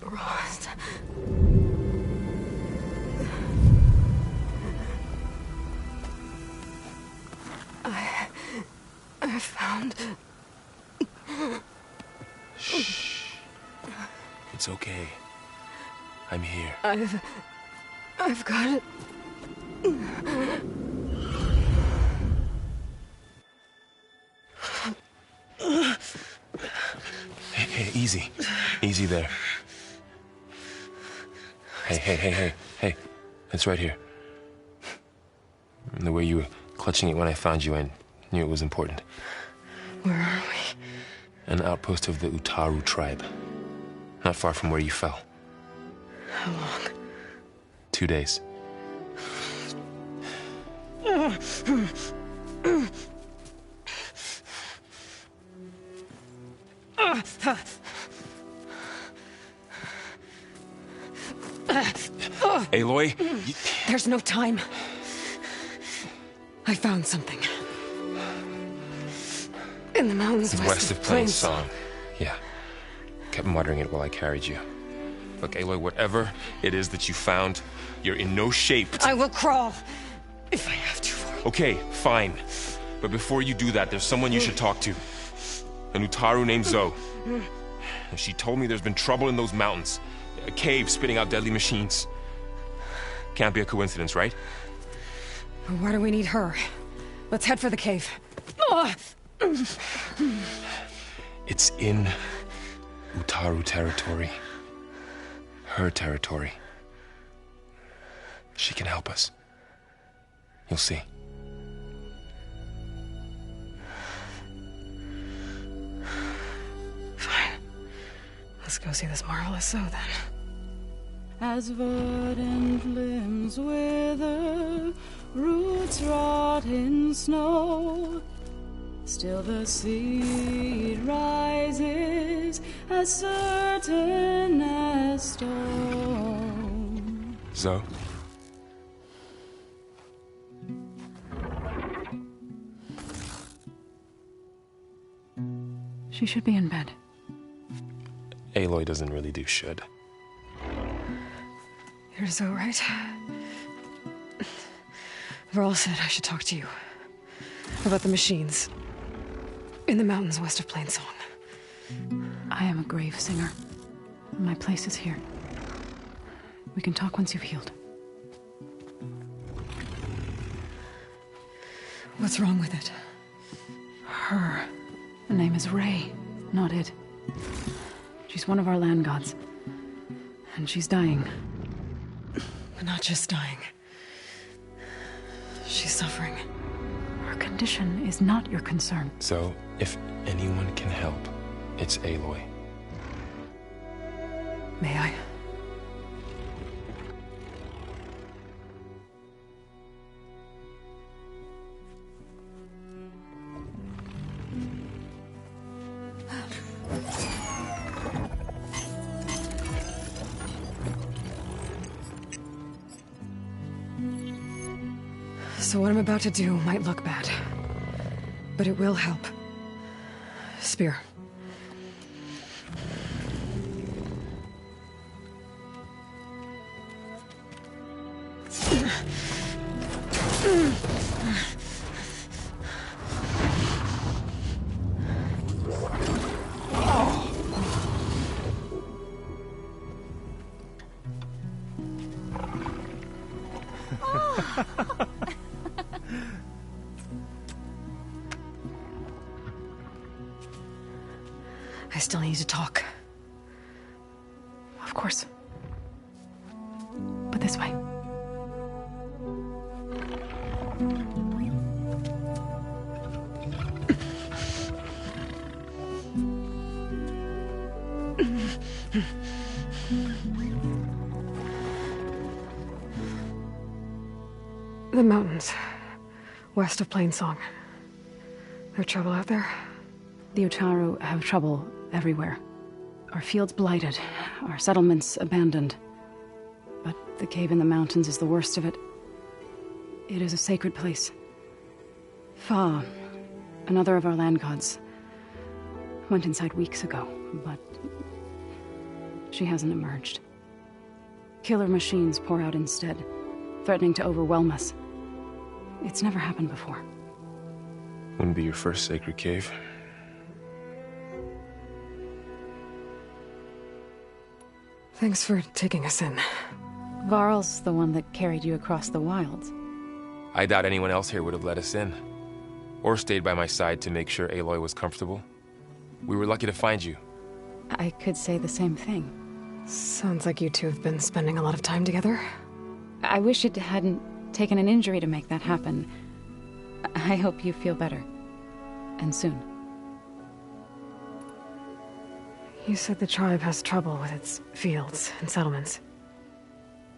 Rost. I found... Shh. It's okay. I'm here. I've got it. Hey, easy. Easy there. Hey. It's right here. The way you were clutching it when I found you, I knew it was important. Where are we? An outpost of the Utaru tribe. Not far from where you fell. How long? 2 days. Aloy? There's no time. I found something. In the mountains west of Plains Song. Yeah. Kept muttering it while I carried you. Look, Aloy, whatever it is that you found, you're in no shape I will crawl if I have to. Okay, fine. But before you do that, there's someone you should talk to. An Utaru named Zoe. She told me there's been trouble in those mountains. A cave spitting out deadly machines. Can't be a coincidence, right? Why do we need her? Let's head for the cave. It's in Utaru territory. Her territory. She can help us. You'll see. Fine. Let's go see this marvelous Zoe then. As verdant limbs wither, roots rot in snow, still the seed rises as certain as stone. Zoe? She should be in bed. Aloy doesn't really do should. You're Zoe, right? Varl said I should talk to you about the machines in the mountains west of Plainsong. I am a grave singer. My place is here. We can talk once you've healed. What's wrong with it? Her. The name is Ray, not it. She's one of our land gods. And she's dying. Not just dying. She's suffering. Her condition is not your concern. So, if anyone can help, it's Aloy. May I? So what I'm about to do might look bad, but it will help. Spear. I still need to talk. Of course. But this way. The mountains, west of Plainsong. There trouble out there? The Utaru have trouble everywhere. Our fields blighted, our settlements abandoned. But the cave in the mountains is the worst of it. It is a sacred place. Fa, another of our land gods, went inside weeks ago, but she hasn't emerged. Killer machines pour out instead, threatening to overwhelm us. It's never happened before. Wouldn't be your first sacred cave. Thanks for taking us in. Varl's the one that carried you across the wilds. I doubt anyone else here would have let us in. Or stayed by my side to make sure Aloy was comfortable. We were lucky to find you. I could say the same thing. Sounds like you two have been spending a lot of time together. I wish it hadn't taken an injury to make that happen. I hope you feel better. And soon. You said the tribe has trouble with its fields and settlements.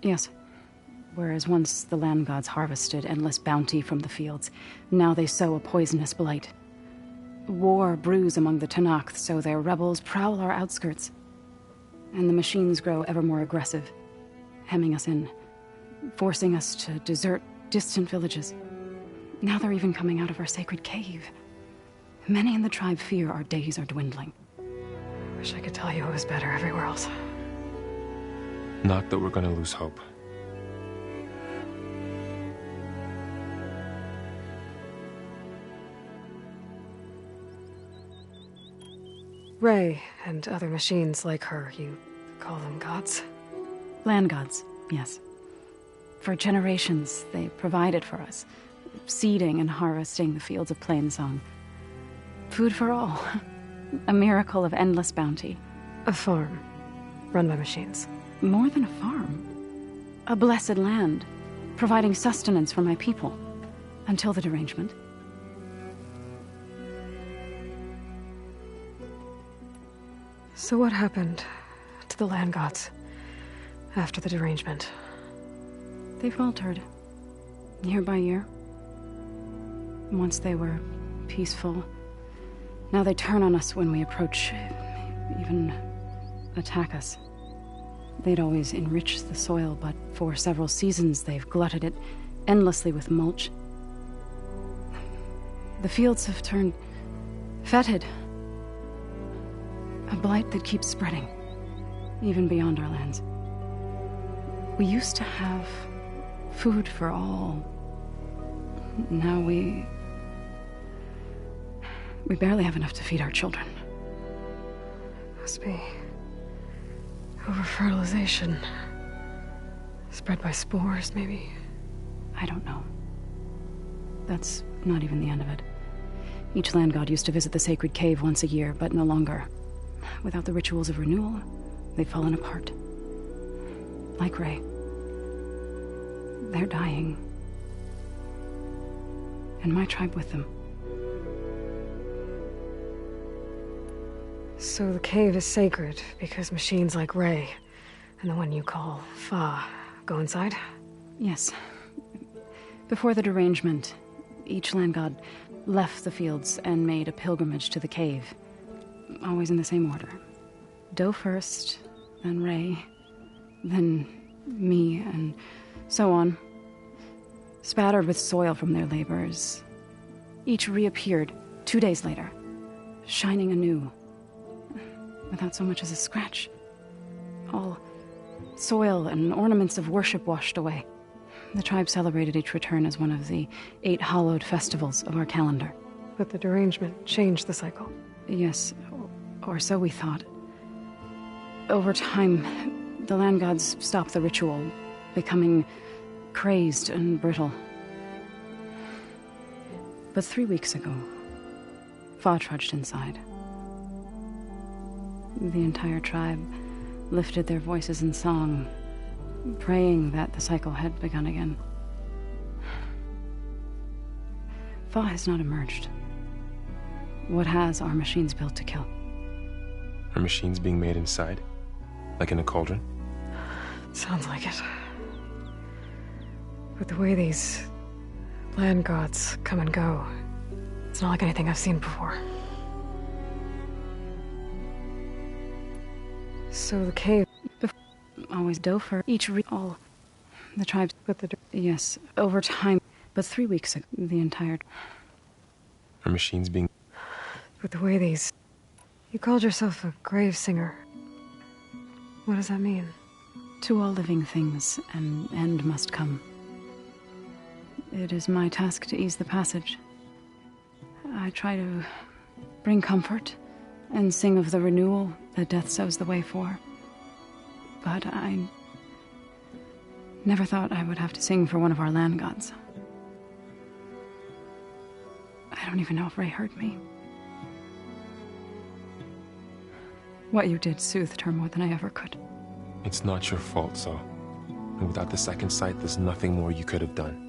Yes. Whereas once the land gods harvested endless bounty from the fields, now they sow a poisonous blight. War brews among the Tenakth, so their rebels prowl our outskirts. And the machines grow ever more aggressive, hemming us in, forcing us to desert distant villages. Now they're even coming out of our sacred cave. Many in the tribe fear our days are dwindling. Wish I could tell you it was better everywhere else. Not that we're gonna lose hope. Ray and other machines like her, you call them gods? Land gods, yes. For generations, they provided for us, seeding and harvesting the fields of Plainsong. Food for all. A miracle of endless bounty. A farm, run by machines. More than a farm. A blessed land, providing sustenance for my people. Until the derangement. So what happened to the land gods after the derangement? They faltered, year by year. Once they were peaceful. Now they turn on us when we approach, even attack us. They'd always enriched the soil, but for several seasons they've glutted it endlessly with mulch. The fields have turned fetid. A blight that keeps spreading, even beyond our lands. We used to have food for all. Now we barely have enough to feed our children. Must be over-fertilization. Spread by spores, maybe? I don't know. That's not even the end of it. Each land god used to visit the sacred cave once a year, but no longer. Without the rituals of renewal, they've fallen apart. Like Ray. They're dying. And my tribe with them. So the cave is sacred because machines like Ray and the one you call Fa go inside? Yes. Before the derangement, each land god left the fields and made a pilgrimage to the cave. Always in the same order. Do first, then Ray, then me, and so on. Spattered with soil from their labors. Each reappeared 2 days later, shining anew. Without so much as a scratch. All soil and ornaments of worship washed away. The tribe celebrated each return as one of the 8 hallowed festivals of our calendar. But the derangement changed the cycle. Yes, or so we thought. Over time, the land gods stopped the ritual, becoming crazed and brittle. But 3 weeks ago, Fa trudged inside. The entire tribe lifted their voices in song, praying that the cycle had begun again. Fa has not emerged. What has are machines built to kill? Are machines being made inside? Like in a cauldron? Sounds like it. But the way these land gods come and go, it's not like anything I've seen before. So the cave... Always Dofer, all the tribes, but yes, over time, but 3 weeks ago, the entire... Are machines being... But the way these... You called yourself a grave singer. What does that mean? To all living things, an end must come. It is my task to ease the passage. I try to bring comfort and sing of the renewal that death sows the way for. But I never thought I would have to sing for one of our land gods. I don't even know if Ray heard me. What you did soothed her more than I ever could. It's not your fault, so. And without the second sight, there's nothing more you could have done.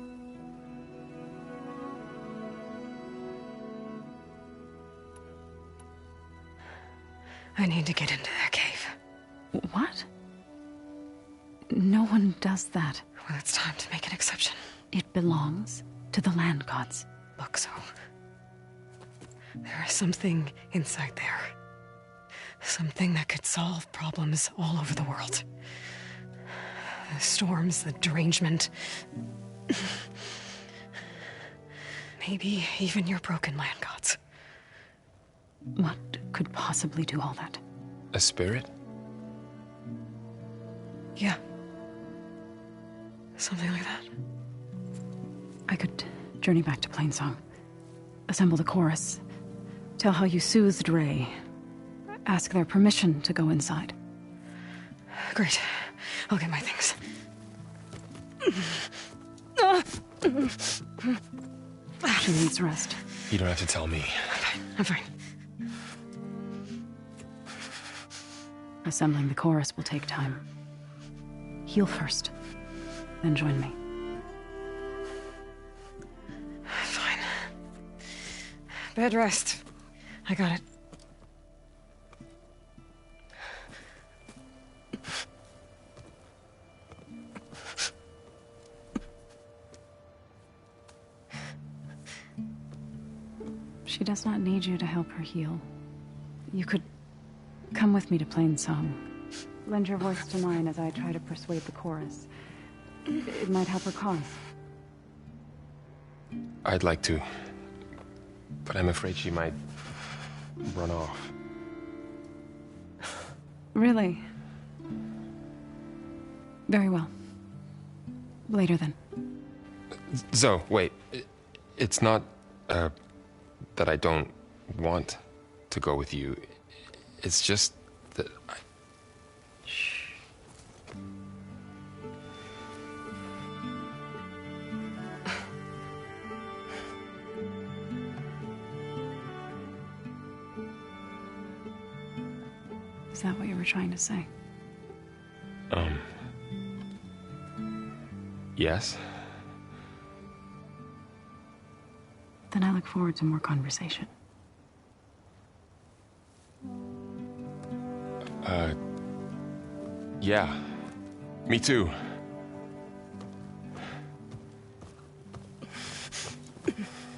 I need to get into that cave. What? No one does that. Well, it's time to make an exception. It belongs to the land gods. Look, so... There is something inside there. Something that could solve problems all over the world. The storms, the derangement. Maybe even your broken land gods. What could possibly do all that? A spirit? Yeah. Something like that. I could journey back to Plainsong, assemble the chorus, tell how you soothed Ray, ask their permission to go inside. Great. I'll get my things. She needs rest. You don't have to tell me. I'm fine. Assembling the chorus will take time. Heal first, then join me. Fine. Bed rest. I got it. She does not need you to help her heal. You could come with me to Plainsong. Lend your voice to mine as I try to persuade the chorus. It might help her cause. I'd like to, but I'm afraid she might run off. Really? Very well. Later then. Zoe, wait. It's not, that I don't want to go with you. It's just that I... Shh. Is that what you were trying to say? Yes? Then I look forward to more conversation. Yeah. Me too.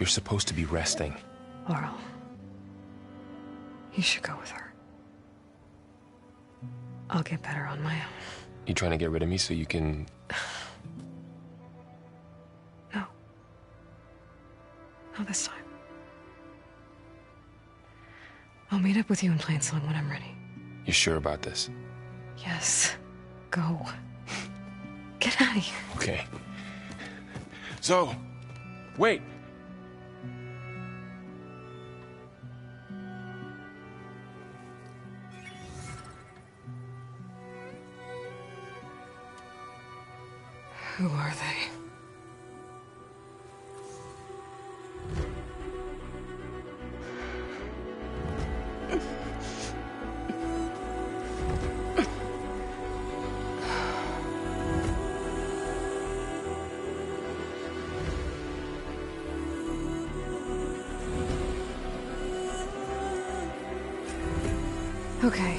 You're supposed to be resting. Laurel. You should go with her. I'll get better on my own. You trying to get rid of me so you can... No. Not this time. I'll meet up with you in Plainsong when I'm ready. You sure about this? Yes. Go. Get out of here. Okay. Zoe! Wait! Who are they? Okay,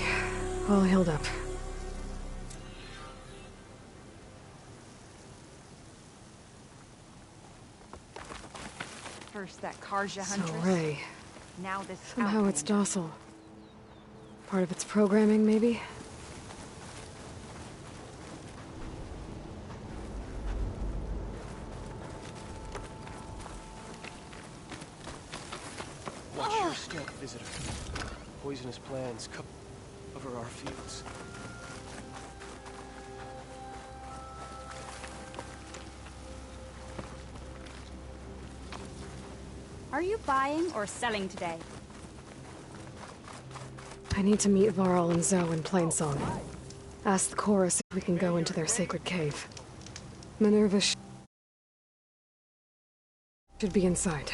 all healed up. First that Karja So huntress. Ray. Now this Somehow it's docile. Part of its programming, maybe? Watch your step, visitor. Poisonous plants cover our fields. Are you buying or selling today? I need to meet Varl and Zoe in Plainsong. Ask the chorus if we can go into their sacred cave. Minerva should be inside.